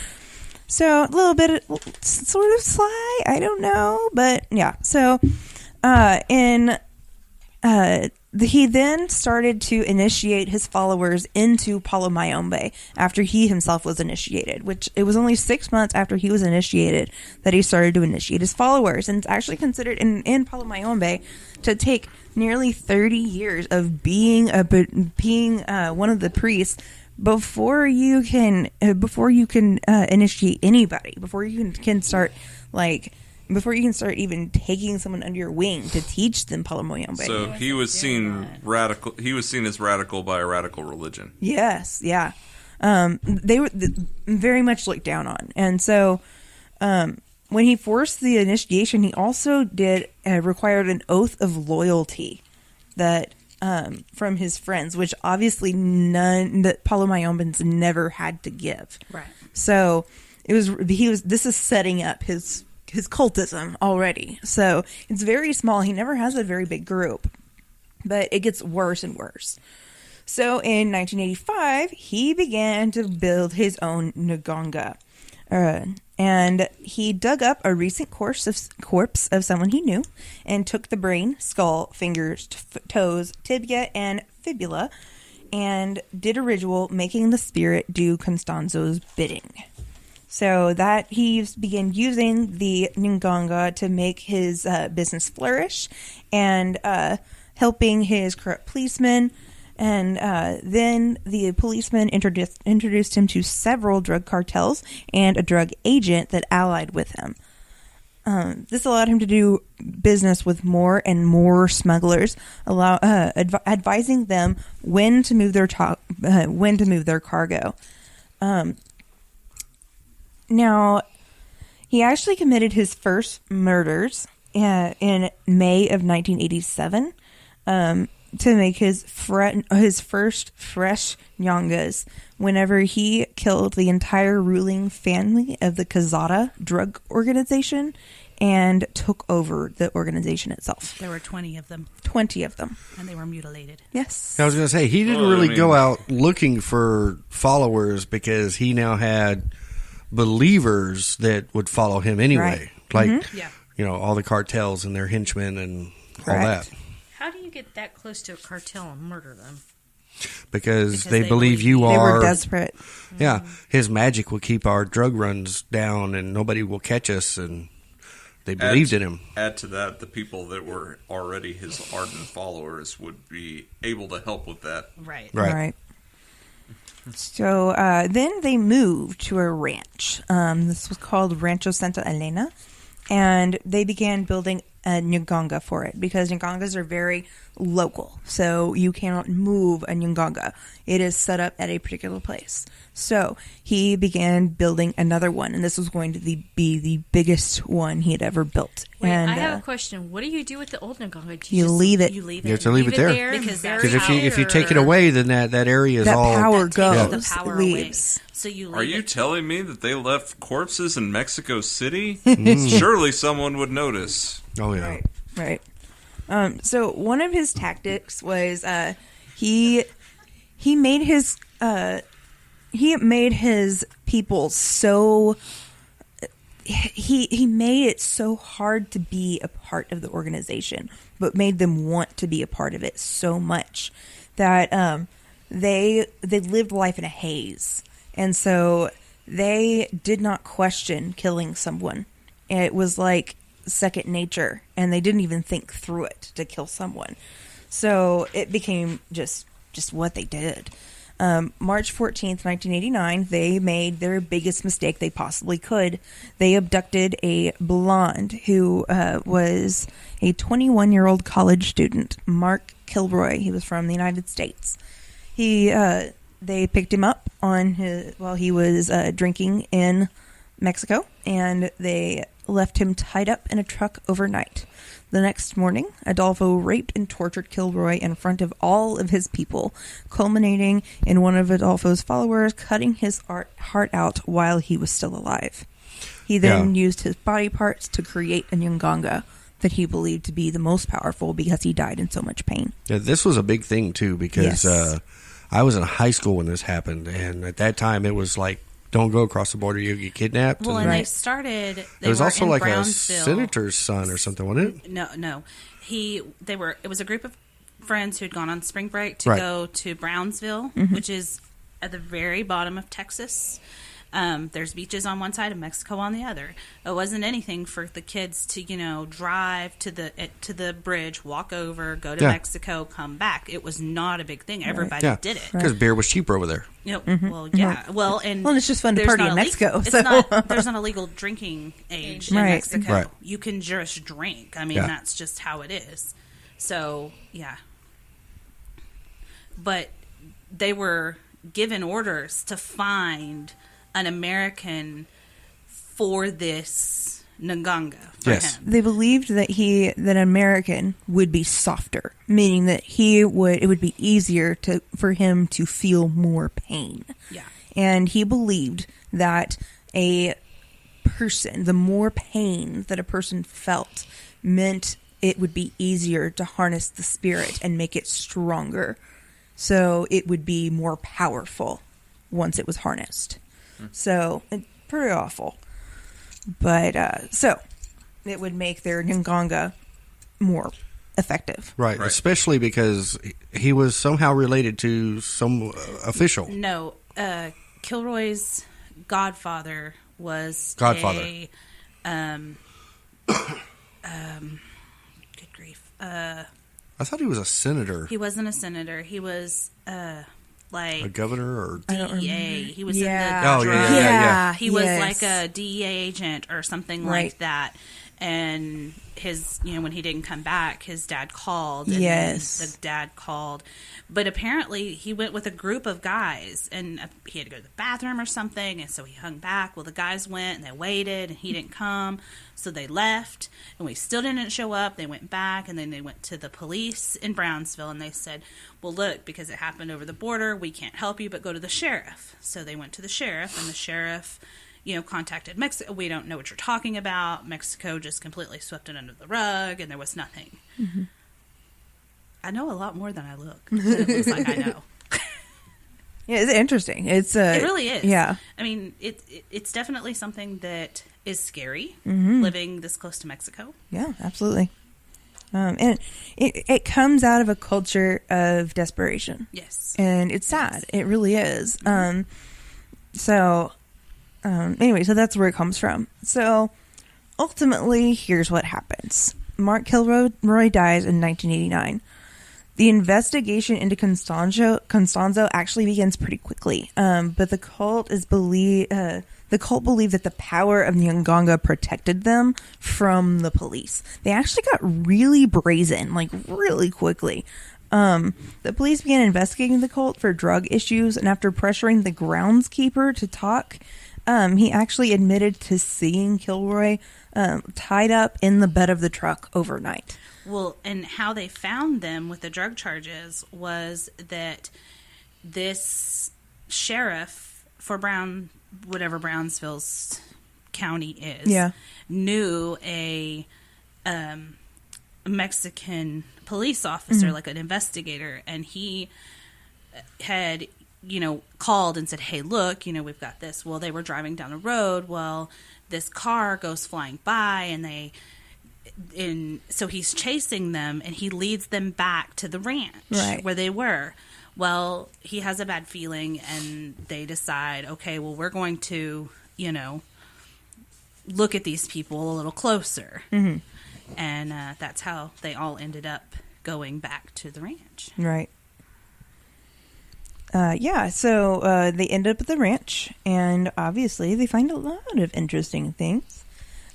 So a little bit sort of sly, I don't know, but yeah. So in he then started to initiate his followers into Palo Mayombe after he himself was initiated, which it was only 6 months after he was initiated that he started to initiate his followers. And it's actually considered in Palo Mayombe to take nearly 30 years of being one of the priests before you can initiate anybody, before you can start even taking someone under your wing to teach them Palo Mayombe. So he was seen radical. He was seen as radical by a radical religion. Yes, yeah. They were very much looked down on, and so when he forced the initiation, he also required an oath of loyalty that from his friends, which obviously that Palo Mayombans never had to give. Right. So this is setting up his cultism already. So it's very small. He never has a very big group, but it gets worse and worse. So in 1985, he began to build his own Nganga. And he dug up a recent corpse of someone he knew and took the brain, skull, fingers, toes, tibia, and fibula and did a ritual making the spirit do Constanzo's bidding. So that he began using the Nganga to make his business flourish and helping his corrupt policemen. And then the policeman introduced him to several drug cartels and a drug agent that allied with him. This allowed him to do business with more and more smugglers, advising them when to move their cargo. Now, he actually committed his first murders in May of 1987. To make his first fresh nyangas whenever he killed the entire ruling family of the Kazada drug organization and took over the organization itself. There were 20 of them. 20 of them. And they were mutilated. Yes. I was going to say, he didn't really go out looking for followers because he now had believers that would follow him anyway. Right. Like, all the cartels and their henchmen and all that. How do you get that close to a cartel and murder them? Because they believe you They are... were desperate. Yeah. His magic will keep our drug runs down and nobody will catch us, and they believed in him. Add to that, the people that were already his ardent followers would be able to help with that. Right. So then they moved to a ranch. This was called Rancho Santa Elena. And they began building a Nganga for it because Ngangas are very local. So you cannot move a Nganga. It is set up at a particular place. So he began building another one, and this was going to be the biggest one he had ever built. Wait, and I have a question. What do you do with the old Nganga? Do you leave it. You leave it. You have to leave it there. Because if you take it away, then that area is that all... power goes. The power leaves. away. So you leave Are you it. telling me that they left corpses in Mexico City? Surely someone would notice. Oh, yeah. Right. So one of his tactics was he made his people so he made it so hard to be a part of the organization, but made them want to be a part of it so much that they lived life in a haze, and so they did not question killing someone. It was like second nature, and they didn't even think through it to kill someone. So it became just what they did. March 14th, 1989, they made their biggest mistake they possibly could. They abducted a blonde who was a 21-year-old college student, Mark Kilroy. He was from the United States. They picked him up while he was drinking in Mexico, and they left him tied up in a truck overnight. The next morning, Adolfo raped and tortured Kilroy in front of all of his people, culminating in one of Adolfo's followers cutting his heart out while he was still alive. He then used his body parts to create a Nganga that he believed to be the most powerful because he died in so much pain. Yeah, this was a big thing, too, because I was in high school when this happened, and at that time it was like, don't go across the border, you'll get kidnapped. Well, and they started... It was also in like Brownsville. a senator's son or something, wasn't it? No. It was a group of friends who'd gone on spring break to go to Brownsville, which is at the very bottom of Texas. There's beaches on one side and Mexico on the other. It wasn't anything for the kids to, drive to the bridge, walk over, go to Mexico, come back. It was not a big thing. Everybody did it because beer was cheaper over there. Well, yeah. Well, and it's just fun to party in Mexico. There's not a legal drinking age in Mexico. Right. You can just drink. I mean, that's just how it is. So yeah. But they were given orders to find an American for this Nganga for him. They believed that an American would be softer, meaning that it would be easier for him to feel more pain. Yeah. And he believed that the more pain that a person felt meant it would be easier to harness the spirit and make it stronger. So it would be more powerful once it was harnessed. So, pretty awful. But, so, it would make their Nganga more effective. Right, especially because he was somehow related to some official. No, Kilroy's godfather was good grief. I thought he was a senator. He wasn't a senator. He was, like a governor or DEA. He was in the He was like a DEA agent or something like that. And his, when he didn't come back, his dad called. And the dad called. But apparently he went with a group of guys and he had to go to the bathroom or something. And so he hung back. Well, the guys went and they waited and he didn't come. So they left and we still didn't show up. They went back and then they went to the police in Brownsville and they said, well, look, because it happened over the border, we can't help you, but go to the sheriff. So they went to the sheriff and the sheriff, contacted Mexico. We don't know what you're talking about. Mexico just completely swept it under the rug and there was nothing. Mm-hmm. I know a lot more than I look. It looks like I know. Yeah, it's interesting. It really is. Yeah. I mean, it's definitely something that is scary, living this close to Mexico. Yeah, absolutely. And it comes out of a culture of desperation. Yes. And it's sad. It really is. Anyway, so that's where it comes from. So ultimately, here's what happens. Mark Kilroy dies in 1989. The investigation into Constanzo actually begins pretty quickly, but the cult believed that the power of the Nganga protected them from the police. They actually got really brazen, like really quickly. The police began investigating the cult for drug issues, and after pressuring the groundskeeper to talk, he actually admitted to seeing Kilroy tied up in the bed of the truck overnight. Well, and how they found them with the drug charges was that this sheriff for whatever Brownsville's county is, knew a Mexican police officer, like an investigator, and he had, called and said, hey, look, we've got this. Well, they were driving down the road. Well, this car goes flying by and so he's chasing them and he leads them back to the ranch where they were. Well, he has a bad feeling and they decide, okay, well, we're going to, look at these people a little closer. Mm-hmm. And that's how they all ended up going back to the ranch. Right. So they end up at the ranch and obviously they find a lot of interesting things.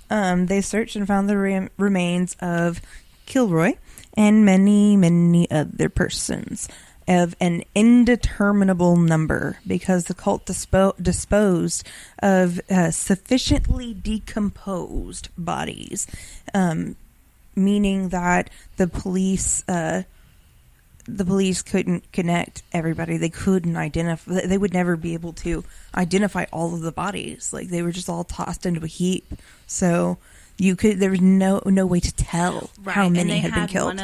They searched and found the remains of Kilroy and many, many other persons of an indeterminable number because the cult disposed of sufficiently decomposed bodies, meaning that the police couldn't connect everybody. They couldn't identify. They would never be able to identify all of the bodies. Like they were just all tossed into a heap. So there was no way to tell how many had been killed.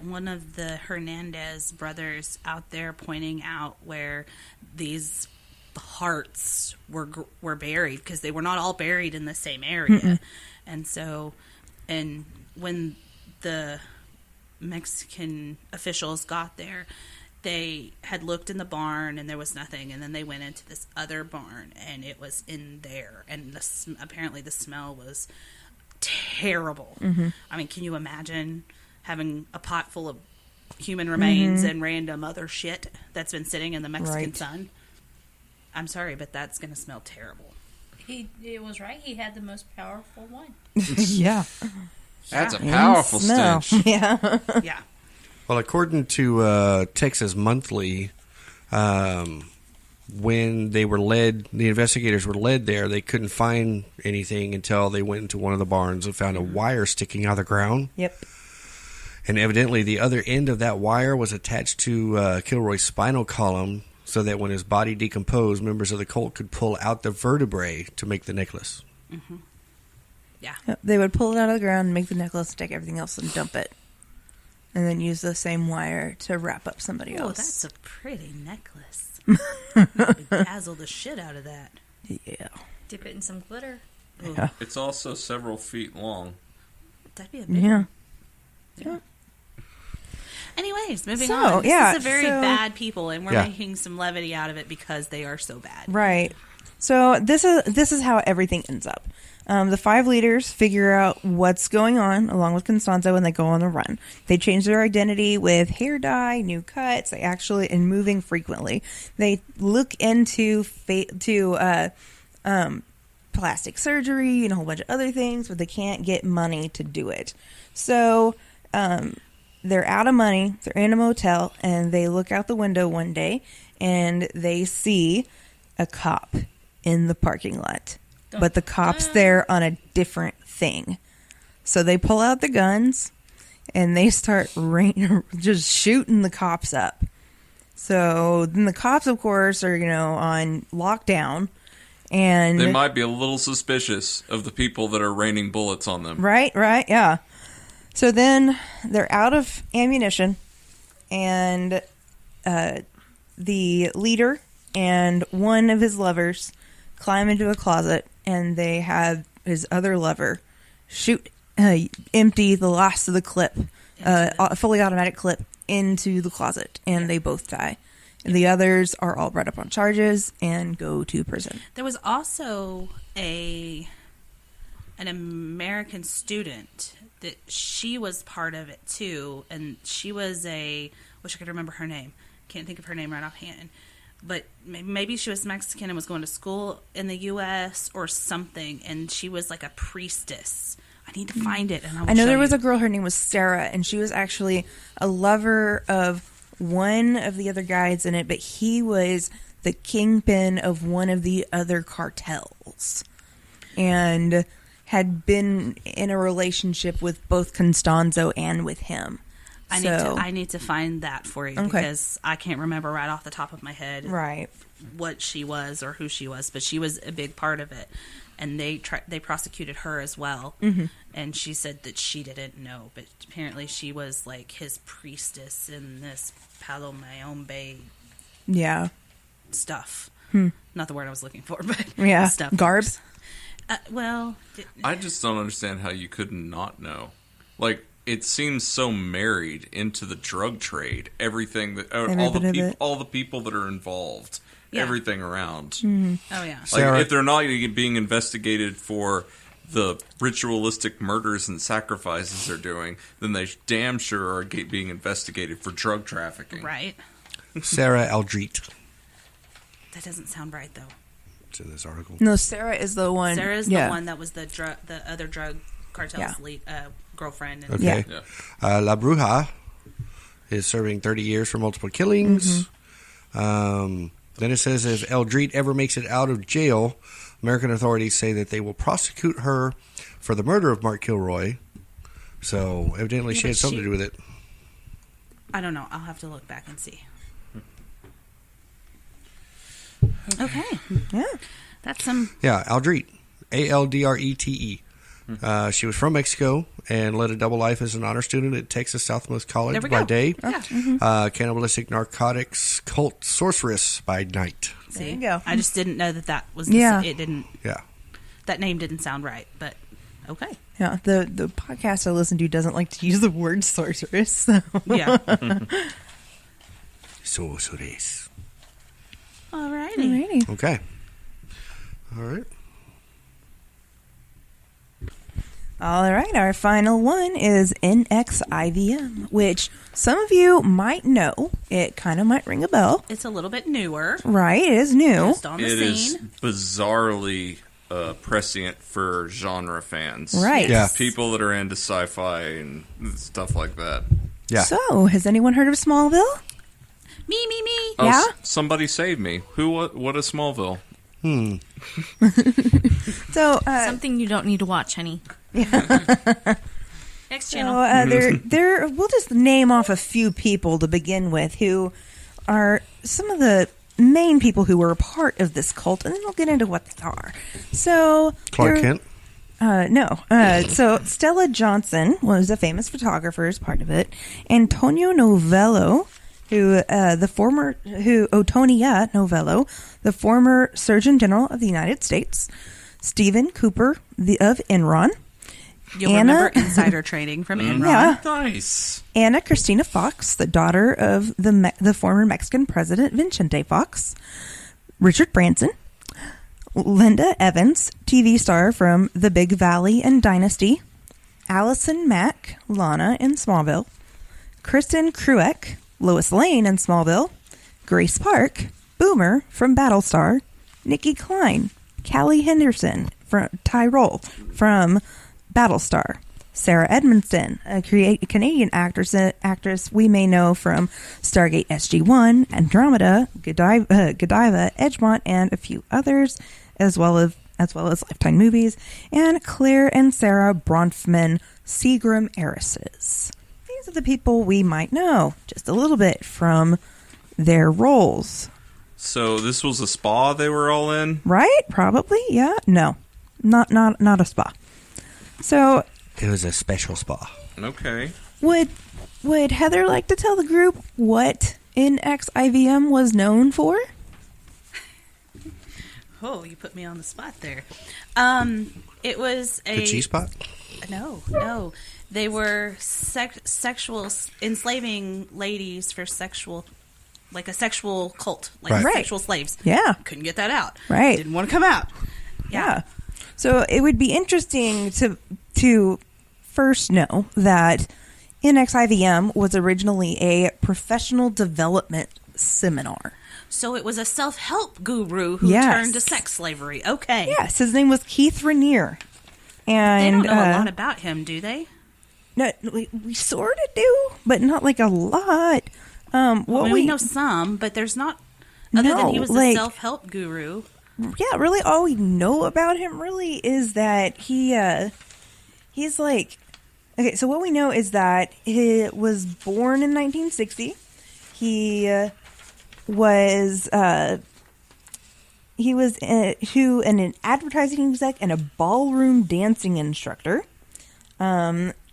One of the Hernandez brothers out there pointing out where these hearts were buried because they were not all buried in the same area. Mm-mm. And so, and when the Mexican officials got there, they had looked in the barn and there was nothing, and then they went into this other barn and it was in there, and apparently the smell was terrible. I mean, can you imagine having a pot full of human remains and random other shit that's been sitting in the Mexican sun? I'm sorry, but that's going to smell terrible. It was right. He had the most powerful one. Yeah. That's a powerful stench. Yeah. Yeah. Well, according to Texas Monthly, when they were the investigators were led there, they couldn't find anything until they went into one of the barns and found a wire sticking out of the ground. Yep. And evidently the other end of that wire was attached to Kilroy's spinal column so that when his body decomposed, members of the cult could pull out the vertebrae to make the necklace. Yeah. Yep. They would pull it out of the ground and make the necklace, take everything else and dump it. And then use the same wire to wrap up somebody else. Oh, that's a pretty necklace. Dazzle the shit out of that. Yeah. Dip it in some glitter. Yeah. It's also several feet long. That'd be a big one. Yeah. Anyways, moving on. This is a very bad people, and we're making some levity out of it because they are so bad. Right. So this is how everything ends up. The 5 leaders figure out what's going on along with Constanzo, and they go on the run. They change their identity with hair dye, new cuts, and moving frequently. They look into plastic surgery and a whole bunch of other things, but they can't get money to do it. So they're out of money. They're in a motel, and they look out the window one day, and they see a cop in the parking lot. But the cop's there on a different thing. So they pull out the guns, and they start just shooting the cops up. So then the cops, of course, are, on lockdown. And they might be a little suspicious of the people that are raining bullets on them. Right, yeah. So then they're out of ammunition, and the leader and one of his lovers climb into a closet, and they have his other lover empty the last of the clip, a fully automatic clip, into the closet, and they both die. And the others are all brought up on charges and go to prison. There was also an American student that she was part of it too, and she was wish I could remember her name. Can't think of her name right offhand. But maybe she was Mexican and was going to school in the U.S. or something, and she was like a priestess. I need to find it, and I know there was a girl, her name was Sarah, and she was actually a lover of one of the other guys in it, but he was the kingpin of one of the other cartels and had been in a relationship with both Constanzo and with him. I need to find that for you because I can't remember right off the top of my head what she was or who she was, but she was a big part of it, and they prosecuted her as well, and she said that she didn't know, but apparently she was like his priestess in this Palo Mayombe stuff. Not the word I was looking for, but stuff. Garb. I just don't understand how you could not know. Like, it seems so married into the drug trade. Everything that all the people that are involved, everything around. Oh yeah. Like, if they're not being investigated for the ritualistic murders and sacrifices they're doing, then they damn sure are being investigated for drug trafficking. Right. Sarah Aldrete. That doesn't sound right though. It's in this article. No, Sarah is the one. Sarah is the one that was the other drug cartel's lead, girlfriend. And Okay. Yeah. La Bruja is serving 30 years for multiple killings. Then it says if Aldrete ever makes it out of jail, American authorities say that they will prosecute her for the murder of Mark Kilroy. So evidently she had something to do with it. I don't know. I'll have to look back and see. Okay. Yeah. That's some... Yeah, Aldrete. Aldrete. She was from Mexico and led a double life as an honor student at Texas Southmost College by day. Cannibalistic narcotics cult sorceress by night. See, there you go. I just didn't know that was... It didn't... Yeah. That name didn't sound right, but... Okay. Yeah, the podcast I listen to doesn't like to use the word sorceress. So. Yeah. Sorceress. Alrighty. Okay. All right. All right, our final one is NXIVM, which some of you might know. It kind of might ring a bell. It's a little bit newer. Right, it is new. Just on the It is scene. bizarrely prescient for genre fans. Right. Yeah. People that are into sci-fi and stuff like that. Yeah. So, has anyone heard of Smallville? Me. Oh, Yeah? Somebody save me. What is Smallville? So, Something you don't need to watch, honey. Next channel. there. We'll just name off a few people to begin with who are some of the main people who were a part of this cult, and then we'll get into what they are. So, Clark Kent? No. So Stella Johnson was a famous photographer as part of it. Antonio Novello, Antonia Novello, the former Surgeon General of the United States. Stephen Cooper of Enron. You'll remember insider trading from Enron. Yeah. Nice. Anna Cristina Fox, the daughter of the former Mexican president Vicente Fox. Richard Branson. Linda Evans, TV star from The Big Valley and Dynasty. Allison Mack, Lana in Smallville. Kristen Cruick, Lois Lane in Smallville. Grace Park, Boomer from Battlestar. Nikki Klein, Callie Henderson from Tyrol from Battlestar. Sarah Edmondson, a Canadian actress we may know from Stargate SG-1, Andromeda, Godiva, Edgemont, and a few others, as well as Lifetime movies, and Claire and Sarah Bronfman, Seagram heiresses. These are the people we might know just a little bit from their roles. So this was a spa they were all in? Right? Probably. Yeah. No. Not a spa. So It was a special spa. Okay. would Heather like to tell the group what NXIVM was known for? Oh, you put me on the spot there. It was The cheese spot? No. They were sexual enslaving ladies for sexual, like a sexual cult, like Right. sexual slaves. Yeah. Couldn't get that out. Right. Didn't want to come out. Yeah. So it would be interesting to first know that NXIVM was originally a professional development seminar. So it was a self-help guru who Yes. turned to sex slavery. Okay. Yes, his name was Keith Rainier. And They don't know a lot about him, do they? No, we sort of do, but not like a lot. We know some, but there's not. Other than he was a self-help guru. Yeah, really, all we know about him really is that he's like. Okay, so what we know is that he was born in 1960. He was an advertising exec and a ballroom dancing instructor.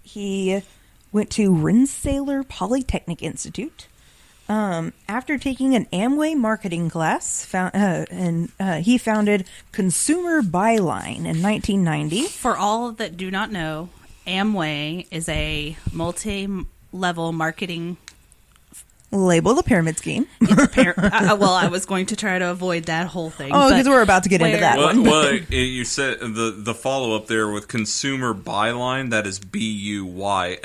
He went to Rensselaer Polytechnic Institute. After taking an Amway marketing class, he founded Consumer Byline in 1990. For all that do not know, Amway is a multi-level marketing Label the pyramid scheme. Well, I was going to try to avoid that whole thing. Oh, because we're about to get into that one. Well, you said the follow-up there with Consumer Byline, that is BUYLINE.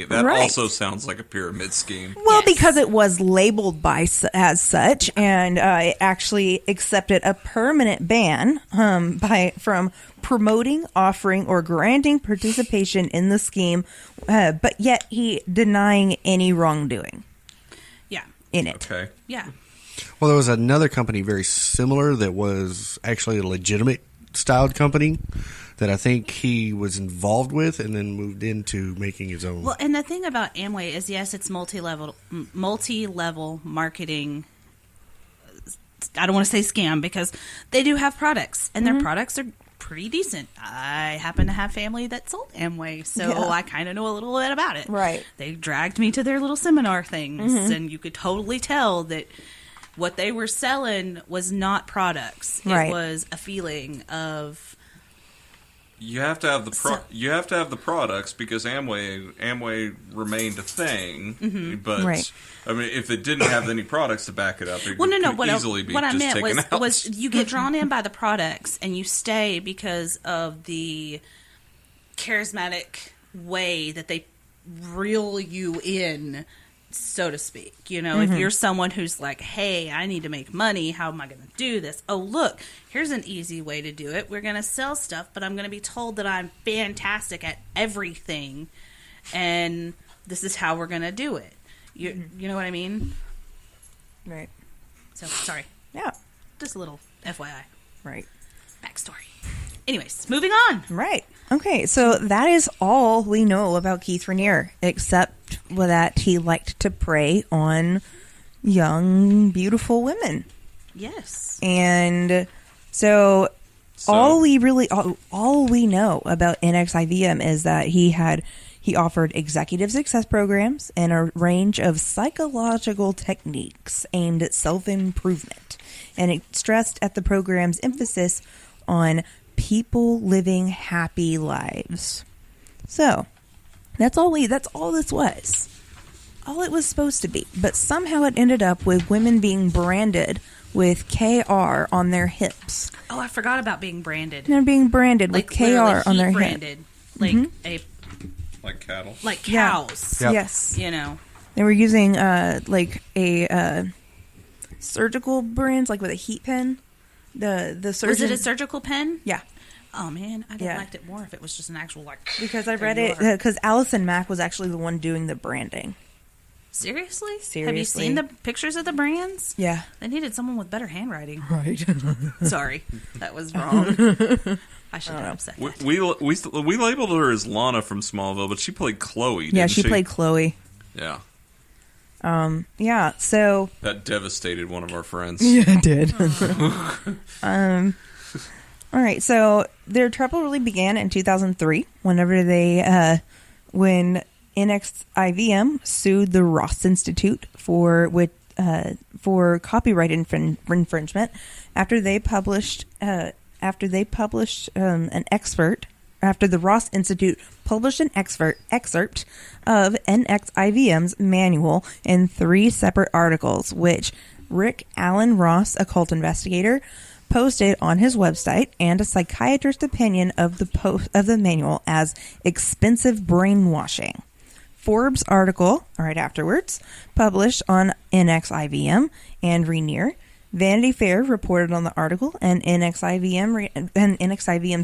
That Right. also sounds like a pyramid scheme. Well, Yes. because it was labeled as such, and it actually accepted a permanent ban from promoting, offering, or granting participation in the scheme, but yet he denying any wrongdoing Yeah. in it. Okay. Yeah. Well, there was another company very similar that was actually a legitimate styled company that I think he was involved with and then moved into making his own. Well, and the thing about Amway is, yes, it's multi-level marketing. I don't want to say scam because they do have products, and their products are pretty decent. I happen to have family that sold Amway, so I kind of know a little bit about it. Right. They dragged me to their little seminar things, and you could totally tell that what they were selling was not products. It Right. was a feeling of You have to have the products because Amway remained a thing, but right. I mean, if it didn't have any products to back it up, it Well, no. could easily be what I just meant taken out. was you get drawn in by the products and you stay because of the charismatic way that they reel you in, so to speak. You know, if you're someone who's like, hey, I need to make money, how am I going to do this? Oh, look, here's an easy way to do it. We're going to sell stuff, but I'm going to be told that I'm fantastic at everything, and this is how we're going to do it. You know what I mean? Right. So, sorry. Yeah. Just a little FYI. Right. Backstory. Anyways, moving on. Right. Okay, so that is all we know about Keith Raniere, except that he liked to prey on young, beautiful women. Yes. And so all we know about NXIVM is that he offered executive success programs and a range of psychological techniques aimed at self-improvement. And it stressed at the program's emphasis on people living happy lives. So that's all this was. All it was supposed to be. But somehow it ended up with women being branded with KR on their hips. Oh, I forgot about being branded. They're being branded with KR on their branded, hips. Like cattle. Like cows. Yeah. Yep. Yes. You know. They were using surgical brands, like with a heat pen. The surgeon... Was it a surgical pen? Yeah. Oh man, I'd have liked it more if it was just an actual Because I read it because Allison Mack was actually the one doing the branding. Seriously? Have you seen the pictures of the brands? Yeah. They needed someone with better handwriting. Right. Sorry, that was wrong. I should have said that. We labeled her as Lana from Smallville, but she played Chloe. Yeah, she played Chloe. Yeah. Yeah, so... That devastated one of our friends. Yeah, it did. All right, so their trouble really began in 2003 when NXIVM sued the Ross Institute for copyright infringement after the Ross Institute published an excerpt of NXIVM's manual in 3 separate articles, which Rick Allen Ross, a cult investigator, posted on his website, and a psychiatrist's opinion of the manual as expensive brainwashing. Forbes article, right afterwards, published on NXIVM and Raniere. Vanity Fair reported on the article and NXIVM's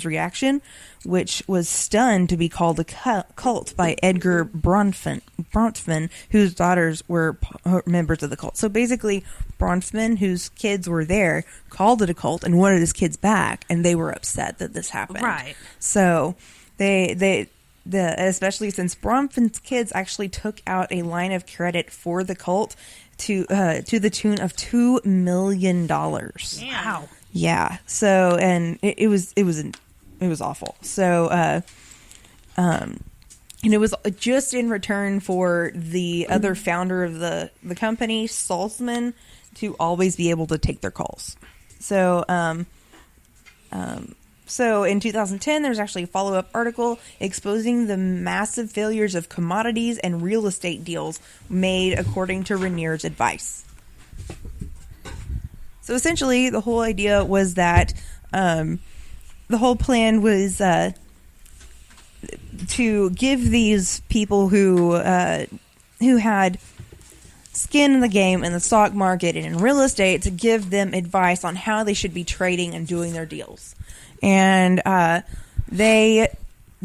reaction, which was stunned to be called a cult by Edgar Bronfman, whose daughters were members of the cult. So basically, Bronfman, whose kids were there, called it a cult and wanted his kids back, and they were upset that this happened. Right. So especially since Bronfman's kids actually took out a line of credit for the cult to the tune of $2 million. Wow. Yeah. So, and it was awful. So, and it was just in return for the other founder of the company, Salzman, to always be able to take their calls. So, so in 2010, there's actually a follow-up article exposing the massive failures of commodities and real estate deals made according to Raniere's advice. So essentially, the whole idea was that the whole plan was to give these people who had skin in the game in the stock market and in real estate, to give them advice on how they should be trading and doing their deals. And they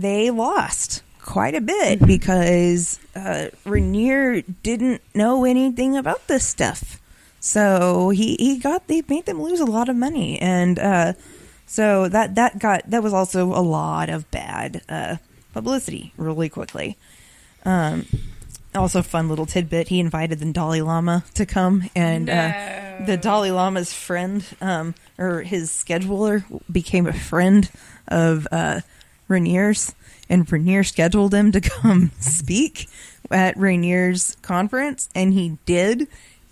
lost quite a bit because Raniere didn't know anything about this stuff. So they made them lose a lot of money, and so that was also a lot of bad publicity really quickly. Also, fun little tidbit: he invited the Dalai Lama to come, and the Dalai Lama's friend, or his scheduler, became a friend of Raniere's, and Raniere scheduled him to come speak at Raniere's conference, and he did.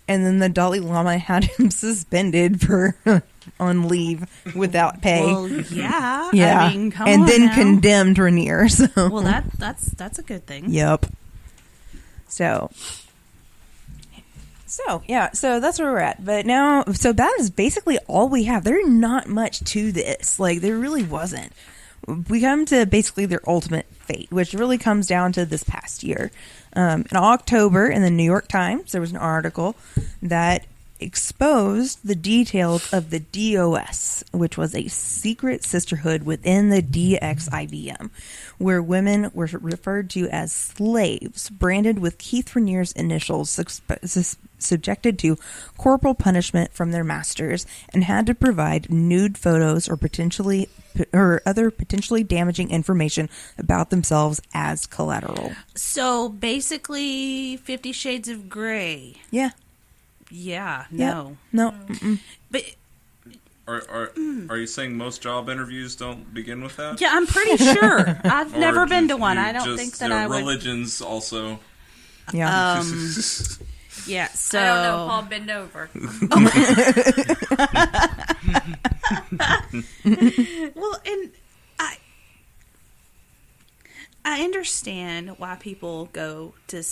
and then the Dalai Lama had him suspended for on leave without pay. Well, yeah. Yeah. I mean, come and on then now. condemned Rainier. So. Well, that's a good thing. Yep. So yeah, so that's where we're at. But now, so that is basically all we have. There's not much to this. Like, there really wasn't. We come to basically their ultimate fate, which really comes down to this past year. In October, in the New York Times, there was an article that exposed the details of the DOS, which was a secret sisterhood within the DXIVM, where women were referred to as slaves, branded with Keith Rainier's initials, subjected to corporal punishment from their masters, and had to provide nude photos or other potentially damaging information about themselves as collateral. So basically, 50 Shades of Grey. Yeah. Yeah. Yep. No. Mm-mm. But Are you saying most job interviews don't begin with that? yeah, I'm pretty sure. I've Or never been to you one. I don't just- think that their I would. religions also. Yeah. Yeah. So I don't know, Paul, bend over. Well, and I understand why people go to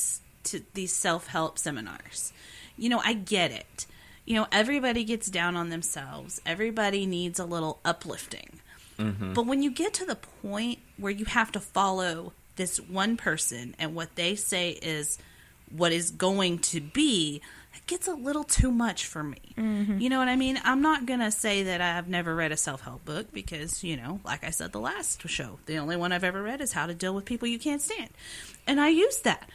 these self-help seminars. You know, I get it. You know, everybody gets down on themselves. Everybody needs a little uplifting. Mm-hmm. But when you get to the point where you have to follow this one person and what they say is what is going to be, it gets a little too much for me. Mm-hmm. You know what I mean? I'm not going to say that I've never read a self-help book because, you know, like I said the last show, the only one I've ever read is How to Deal with People You Can't Stand. And I use that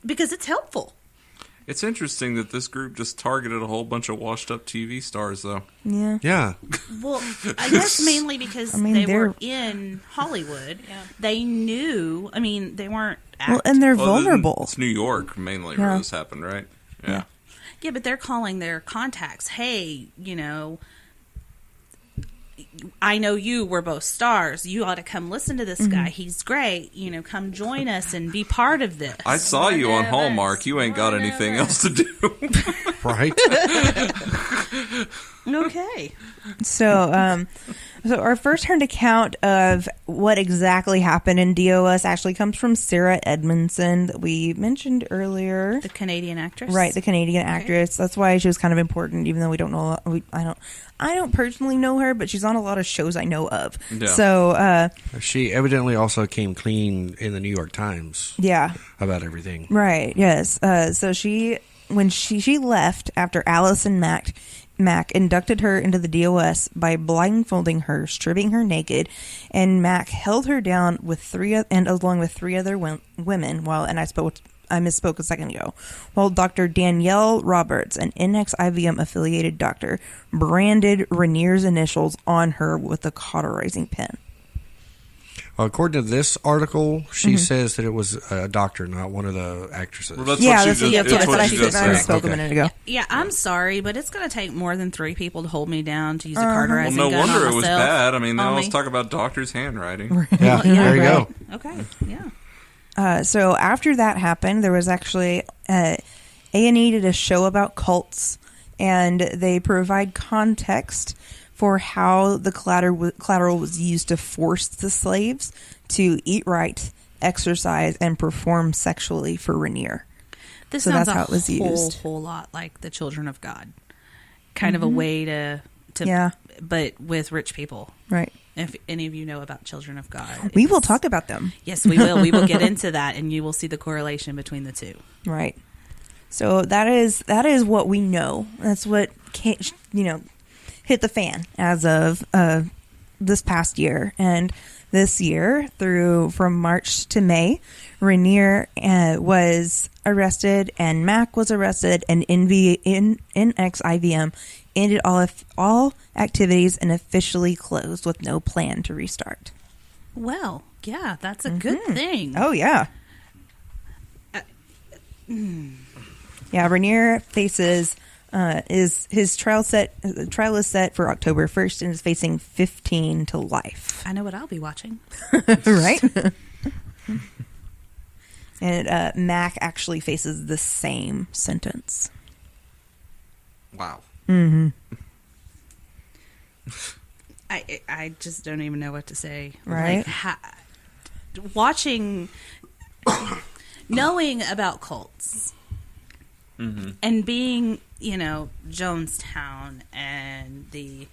because it's helpful. It's interesting that this group just targeted a whole bunch of washed-up TV stars, though. Yeah. Yeah. Well, I guess mainly because they were in Hollywood. Yeah. They knew, I mean, they weren't acting. Well, and they're vulnerable. It's New York, mainly, where this happened, right? Yeah. Yeah, but they're calling their contacts, hey, you know, I know you, we're both stars. You ought to come listen to this guy. He's great. You know, come join us and be part of this. I saw you on Hallmark. You ain't got anything else to do. Right? Okay. So our first-hand account of what exactly happened in DOS actually comes from Sarah Edmondson that we mentioned earlier. The Canadian actress? Right, the Canadian actress. That's why she was kind of important, even though we don't know. I don't personally know her, but she's on a lot of shows I know of. Yeah. So She evidently also came clean in the New York Times. Yeah. About everything. Right. Yes. So when she left after Allison Mack inducted her into the DOS by blindfolding her, stripping her naked, and Mack held her down along with three other women. I misspoke a second ago. While Dr. Danielle Roberts, an NXIVM affiliated doctor, branded Rainier's initials on her with a cauterizing pen. According to this article, she says that it was a doctor, not one of the actresses. Well, that's what what I she just said. I said. spoke a minute ago. Yeah, I'm sorry, but it's going to take more than 3 people to hold me down to use a cauterizing Well, no gun wonder on it was myself. bad. I mean, they On always me. talk about doctors' handwriting. Yeah, there you go. Okay, yeah. So after that happened, there was actually A&E did a show about cults, and they provide context for how the collateral was used to force the slaves to eat right, exercise, and perform sexually for Rainier. This So sounds that's how it was used. whole lot like the Children of God. Kind of a way to but with rich people. Right. If any of you know about Children of God. We will talk about them. Yes, we will. We will get into that, and you will see the correlation between the two. Right. So that is what we know. That's what hit the fan as of this past year. And this year, from March to May, Rainier was arrested, and Mack was arrested, and NXIVM ended all activities and officially closed with no plan to restart. Well, yeah, that's a good thing. Oh, yeah. Yeah, Rainier faces his trial is set for October 1st and is facing 15 to life. I know what I'll be watching. Right? And Mack actually faces the same sentence. Wow. Mm-hmm. I just don't even know what to say. Right. Like, watching, knowing about cults, and being, Jonestown and the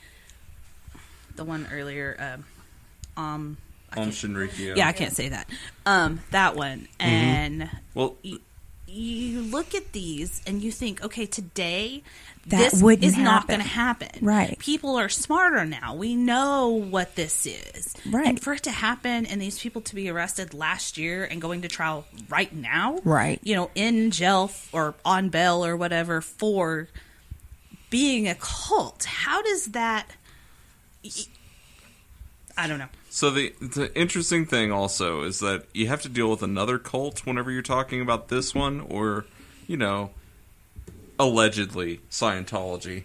one earlier, Shinrikyo. Yeah, I can't say that. That one. And you look at these and you think, okay, today this is not going to happen. Right. People are smarter now. We know what this is. Right. And for it to happen and these people to be arrested last year and going to trial right now, right. In jail or on bail or whatever for being a cult, how does that... I don't know. So the interesting thing also is that you have to deal with another cult whenever you're talking about this one, or, allegedly Scientology.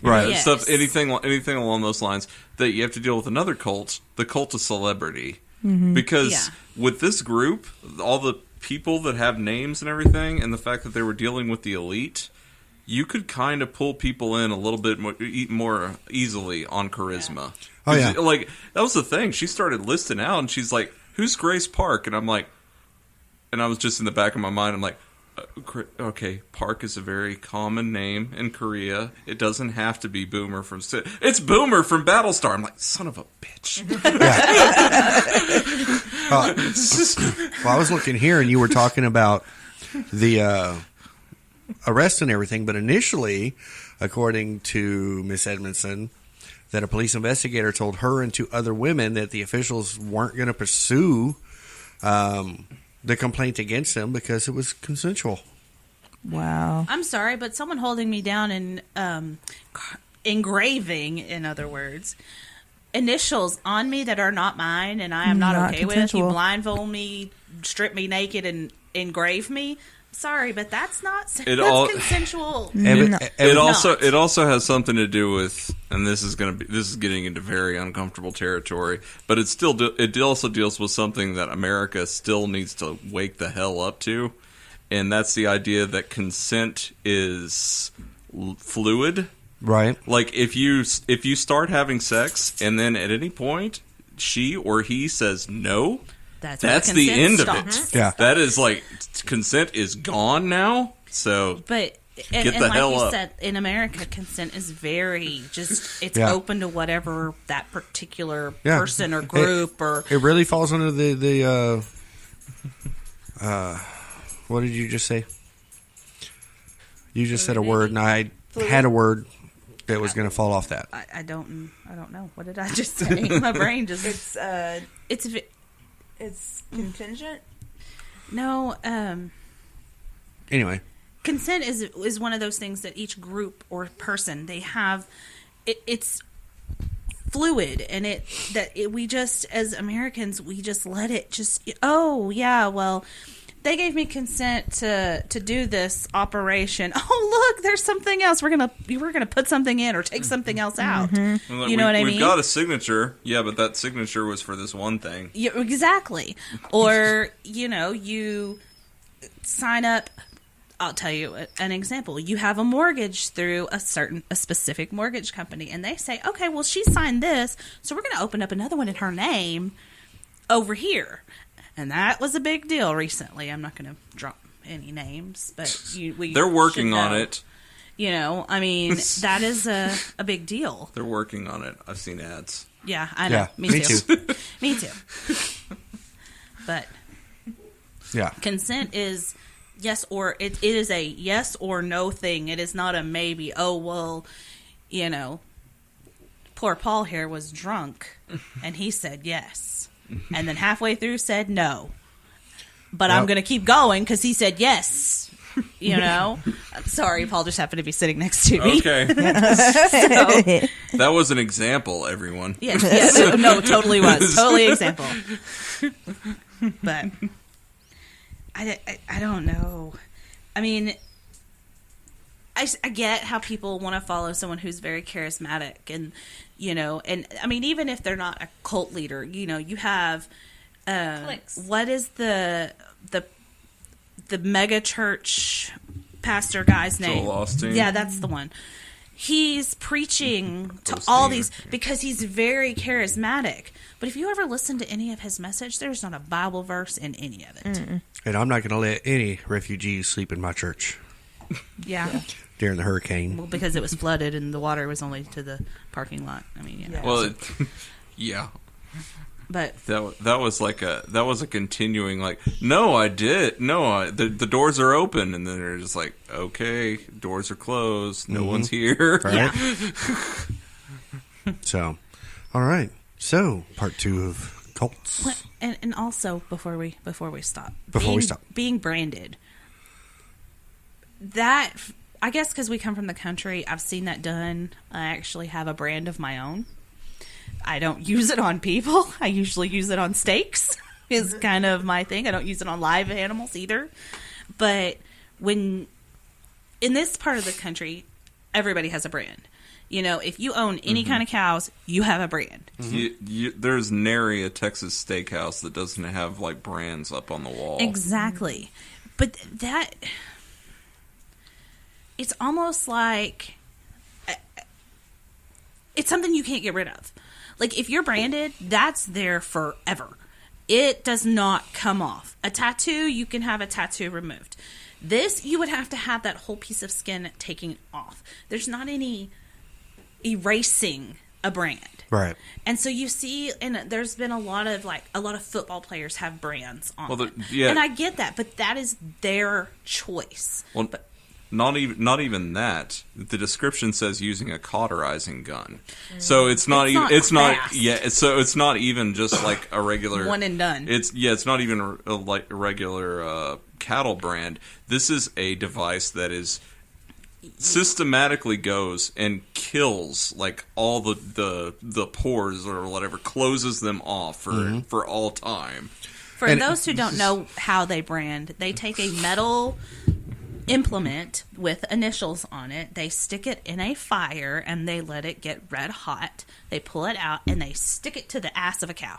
Right. Yes. Stuff, anything along those lines, that you have to deal with another cult, the cult of celebrity. Mm-hmm. Because with this group, all the people that have names and everything, and the fact that they were dealing with the elite, you could kind of pull people in a little bit more easily on charisma. Yeah. Oh, yeah. Like, that was the thing. She started listing out, and she's like, who's Grace Park? And I'm like, and I was just in the back of my mind, I'm like, okay, Park is a very common name in Korea. It doesn't have to be Boomer from... It's Boomer from Battlestar. I'm like, son of a bitch. Well, I was looking here, and you were talking about the arrest and everything, but initially, according to Miss Edmondson, that a police investigator told her and two other women that the officials weren't going to pursue the complaint against them because it was consensual. Wow. I'm sorry, but someone holding me down and engraving, in other words, initials on me that are not mine and I am not okay consensual. with. You blindfold me, strip me naked, and engrave me. Sorry, but that's consensual. It also has something to do with, and this is getting into very uncomfortable territory, but it also deals with something that America still needs to wake the hell up to, and that's the idea that consent is fluid. Right. Like if you start having sex and then at any point she or he says no, that's the end of it. Yeah. That is like, consent is gone now. So, but get the like hell you up. said, in America, consent is very it's open to whatever that particular person or group it really falls under the what did you just say? You just said a word, and I had a word that was going to fall off that. I don't know. What did I just say? My brain just It's contingent? No, Anyway. consent is one of those things that each group or person, they have, it's fluid, and we just, as Americans, we just let it just, oh yeah, well, they gave me consent to do this operation. Oh, look, there's something else. We're gonna put something in or take something else out. Mm-hmm. Like, you know what I mean? We've got a signature, but that signature was for this one thing. Yeah, exactly. Or you sign up. I'll tell you an example. You have a mortgage through a specific mortgage company, and they say, okay, well, she signed this, so we're going to open up another one in her name over here. And that was a big deal recently. I'm not going to drop any names, but they're working on it. I mean, that is a big deal. They're working on it. I've seen ads. Yeah, I know. Yeah, me too. Me too. But consent is yes, or it is a yes or no thing. It is not a maybe. Oh, well, poor Paul here was drunk, and he said yes. And then halfway through said no. But I'm going to keep going because he said yes. I'm sorry, Paul just happened to be sitting next to me. Okay. That was an example, everyone. Yes. No, totally was. Totally example. But I don't know. I mean, I get how people want to follow someone who's very charismatic and, and I mean, even if they're not a cult leader, you have, what is the mega church pastor guy's name? Joel Osteen. Yeah, that's the one. he's preaching to all these because he's very charismatic. But if you ever listen to any of his message, there's not a Bible verse in any of it. Mm-mm. And I'm not going to let any refugees sleep in my church. Yeah. During the hurricane. Well, because it was flooded and the water was only to the parking lot. I mean, yeah. Well, yeah. But that was a continuing the doors are open, and then they're just like, okay, doors are closed, no one's here. Right. Yeah. So, all right. So, part 2 of cults. Well, and also before we stop, being branded. That, I guess, because we come from the country, I've seen that done. I actually have a brand of my own. I don't use it on people. I usually use it on steaks. Is kind of my thing. I don't use it on live animals either. But when in this part of the country, everybody has a brand. You know, if you own any kind of cows, you have a brand. There's nary a Texas steakhouse that doesn't have like brands up on the wall. Exactly. But that, it's almost like it's something you can't get rid of. Like, if you're branded, that's there forever. It does not come off. A tattoo, you can have a tattoo removed. This, you would have to have that whole piece of skin taken off. There's not any erasing a brand. Right. And so you see, and there's been a lot of football players have brands on them. Yeah. And I get that, but that is their choice. Well, not even that. The description says using a cauterizing gun, so it's not even just like a regular one and done. It's not even like a regular cattle brand. This is a device that is systematically goes and kills like all the pores or whatever, closes them off for all time. For those who don't know how they brand, they take a metal implement with initials on it. They stick it in a fire and they let it get red hot. They pull it out and they stick it to the ass of a cow.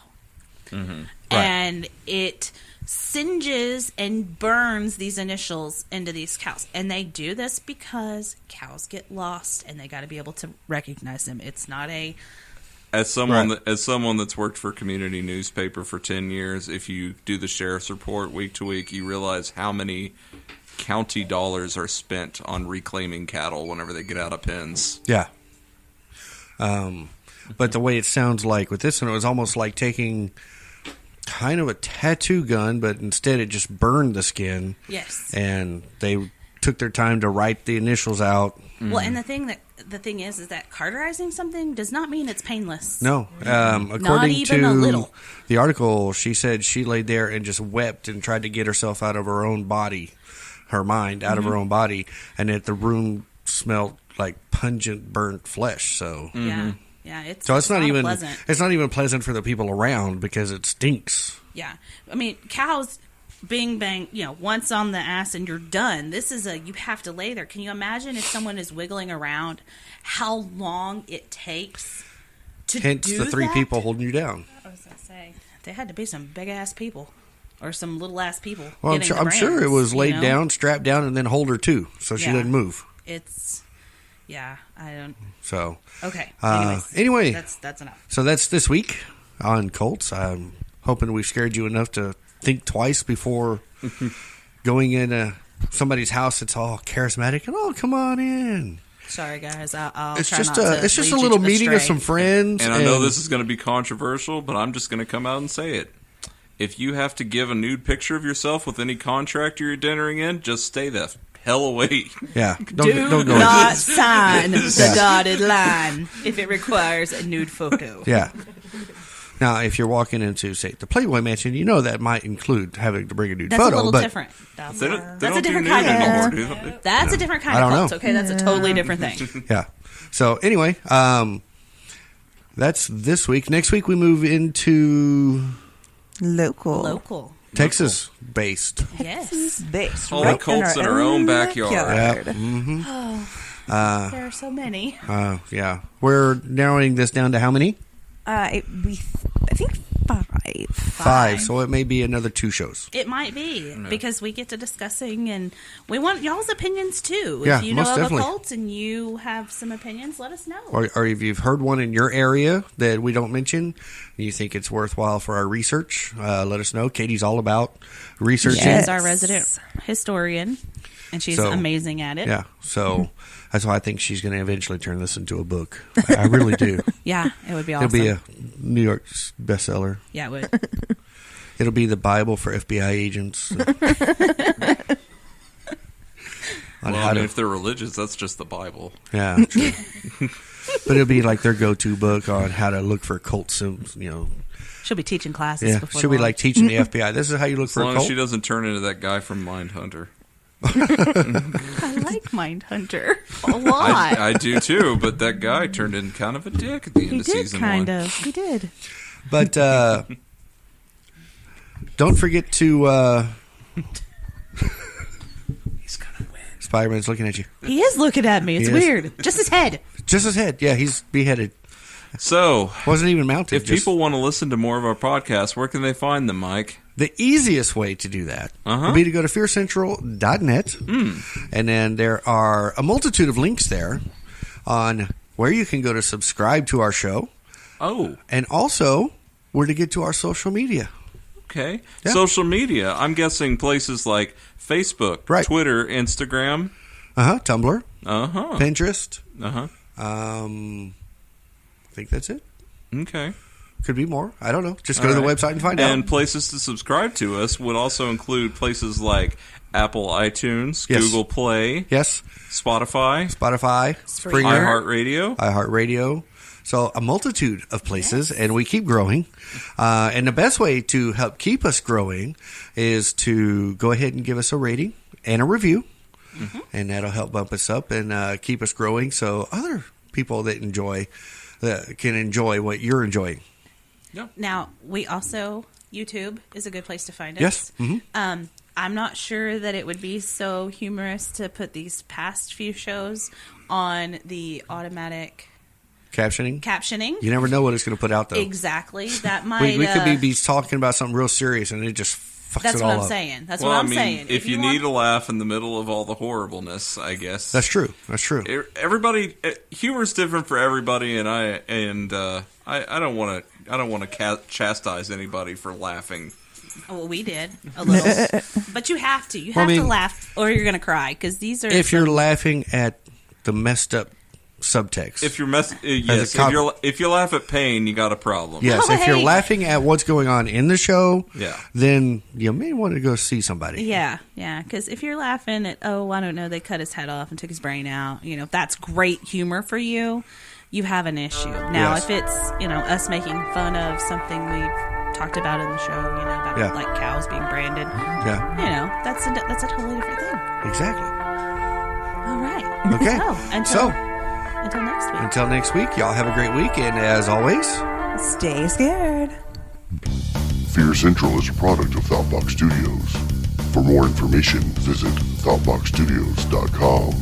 Mm-hmm. And it singes and burns these initials into these cows. And they do this because cows get lost and they got to be able to recognize them. It's not a... As someone that's worked for a community newspaper for 10 years, if you do the sheriff's report week to week, you realize how many county dollars are spent on reclaiming cattle whenever they get out of pens. Yeah. But the way it sounds like with this one, it was almost like taking kind of a tattoo gun, but instead it just burned the skin. Yes. And they took their time to write the initials out. Well, and the thing is that cauterizing something does not mean it's painless. No. According not even a little. The article, she said she laid there and just wept and tried to get herself out of her own body, her mind out of her own body, and that the room smelled like pungent burnt flesh. So yeah, it's not even pleasant. It's not even pleasant for the people around because it stinks. Yeah, I mean, cows, bing bang, once on the ass and you're done. This is you have to lay there. Can you imagine if someone is wiggling around, how long it takes to Hence do the 3 that? people holding you down. I was gonna say they had to be some big ass people. Or some little ass people. Well, I'm sure it was laid down, strapped down, and then hold her too, so she didn't move. I don't. So okay. Anyway, that's enough. So that's this week on Colts. I'm hoping we've scared you enough to think twice before going in somebody's house that's all charismatic and come on in. Sorry, guys. I'll it's try just not to it's just a lead little you meeting astray. of some friends. And I know this is going to be controversial, but I'm just going to come out and say it. If you have to give a nude picture of yourself with any contractor you're entering in, just stay the hell away. Yeah. Don't go not sign the dotted line if it requires a nude photo. Yeah. Now, if you're walking into, say, the Playboy Mansion, that might include having to bring a nude That's photo. a little but different. That's They a different kind of cult. That's a different kind of cult. Okay, that's a totally different thing. Yeah. So anyway, that's this week. Next week we move into local Texas based. Yes. Based. All the cults in our own backyard. Yeah. Mm-hmm. There are so many. Yeah. We're narrowing this down to how many? I think 5. 5, so it may be another 2 shows. It might be, because we get to discussing, and we want y'all's opinions too. Yeah, if you know most of definitely. a cult and you have some opinions, let us know. Or if you've heard one in your area that we don't mention, and you think it's worthwhile for our research, let us know. Katie's all about researching. She's our resident historian, and she's amazing at it. Yeah, so that's why I think she's going to eventually turn this into a book. I really do. Yeah, it would be awesome. It'll be a New York bestseller. Yeah, it would. It'll be the Bible for FBI agents. If they're religious, that's just the Bible. Yeah, true. But it'll be like their go-to book on how to look for cult symbols, She'll be teaching classes. Yeah, before she'll be like teaching the FBI. This is how you look for a cult. As long as she doesn't turn into that guy from Mindhunter. I like Mindhunter a lot. I do too, but that guy turned in kind of a dick at the end of season 1. He did. But don't forget to. He's gonna win. Spider-Man's looking at you. He is looking at me. It's weird. Just his head. Just his head. Yeah, he's beheaded. So wasn't even mounted. If people want to listen to more of our podcasts, where can they find them, Mike? The easiest way to do that would be to go to fearcentral.net, and then there are a multitude of links there on where you can go to subscribe to our show. Oh. And also where to get to our social media. Okay. Yeah. Social media. I'm guessing places like Facebook, Twitter, Instagram. Tumblr. Uh-huh. Pinterest. Uh-huh. I think that's it. Okay. Could be more. I don't know. Just go to the website and find out. And places to subscribe to us would also include places like Apple iTunes, Google Play, Spotify, Springer, iHeartRadio. So a multitude of places, and we keep growing. And the best way to help keep us growing is to go ahead and give us a rating and a review, and that'll help bump us up and keep us growing. So other people that can enjoy what you're enjoying. Yep. Now, we also, YouTube is a good place to find us. Yes. Mm-hmm. I'm not sure that it would be so humorous to put these past few shows on the automatic captioning. You never know what it's going to put out, though. Exactly. That might... we could be talking about something real serious, and it just fucks That's it all what I'm up. saying. That's what I'm saying. If you need a laugh in the middle of all the horribleness, I guess that's true. That's true. Everybody, humor's different for everybody, and I don't want to chastise anybody for laughing. Oh, well, we did a little, but you have to. You have to laugh, or you're going to cry because these are. If you're laughing at the messed up subtext, if you laugh at pain, you got a problem. Yes, if you're laughing at what's going on in the show, yeah, then you may want to go see somebody. Yeah, because if you're laughing at, I don't know, they cut his head off and took his brain out, that's great humor for you. You have an issue. Now, if it's us making fun of something we've talked about in the show, about like cows being branded, that's a totally different thing. Exactly. All right. Okay. Until next week, y'all have a great week, and as always, stay scared. Fear Central is a product of Thoughtbox Studios. For more information, visit thoughtboxstudios.com.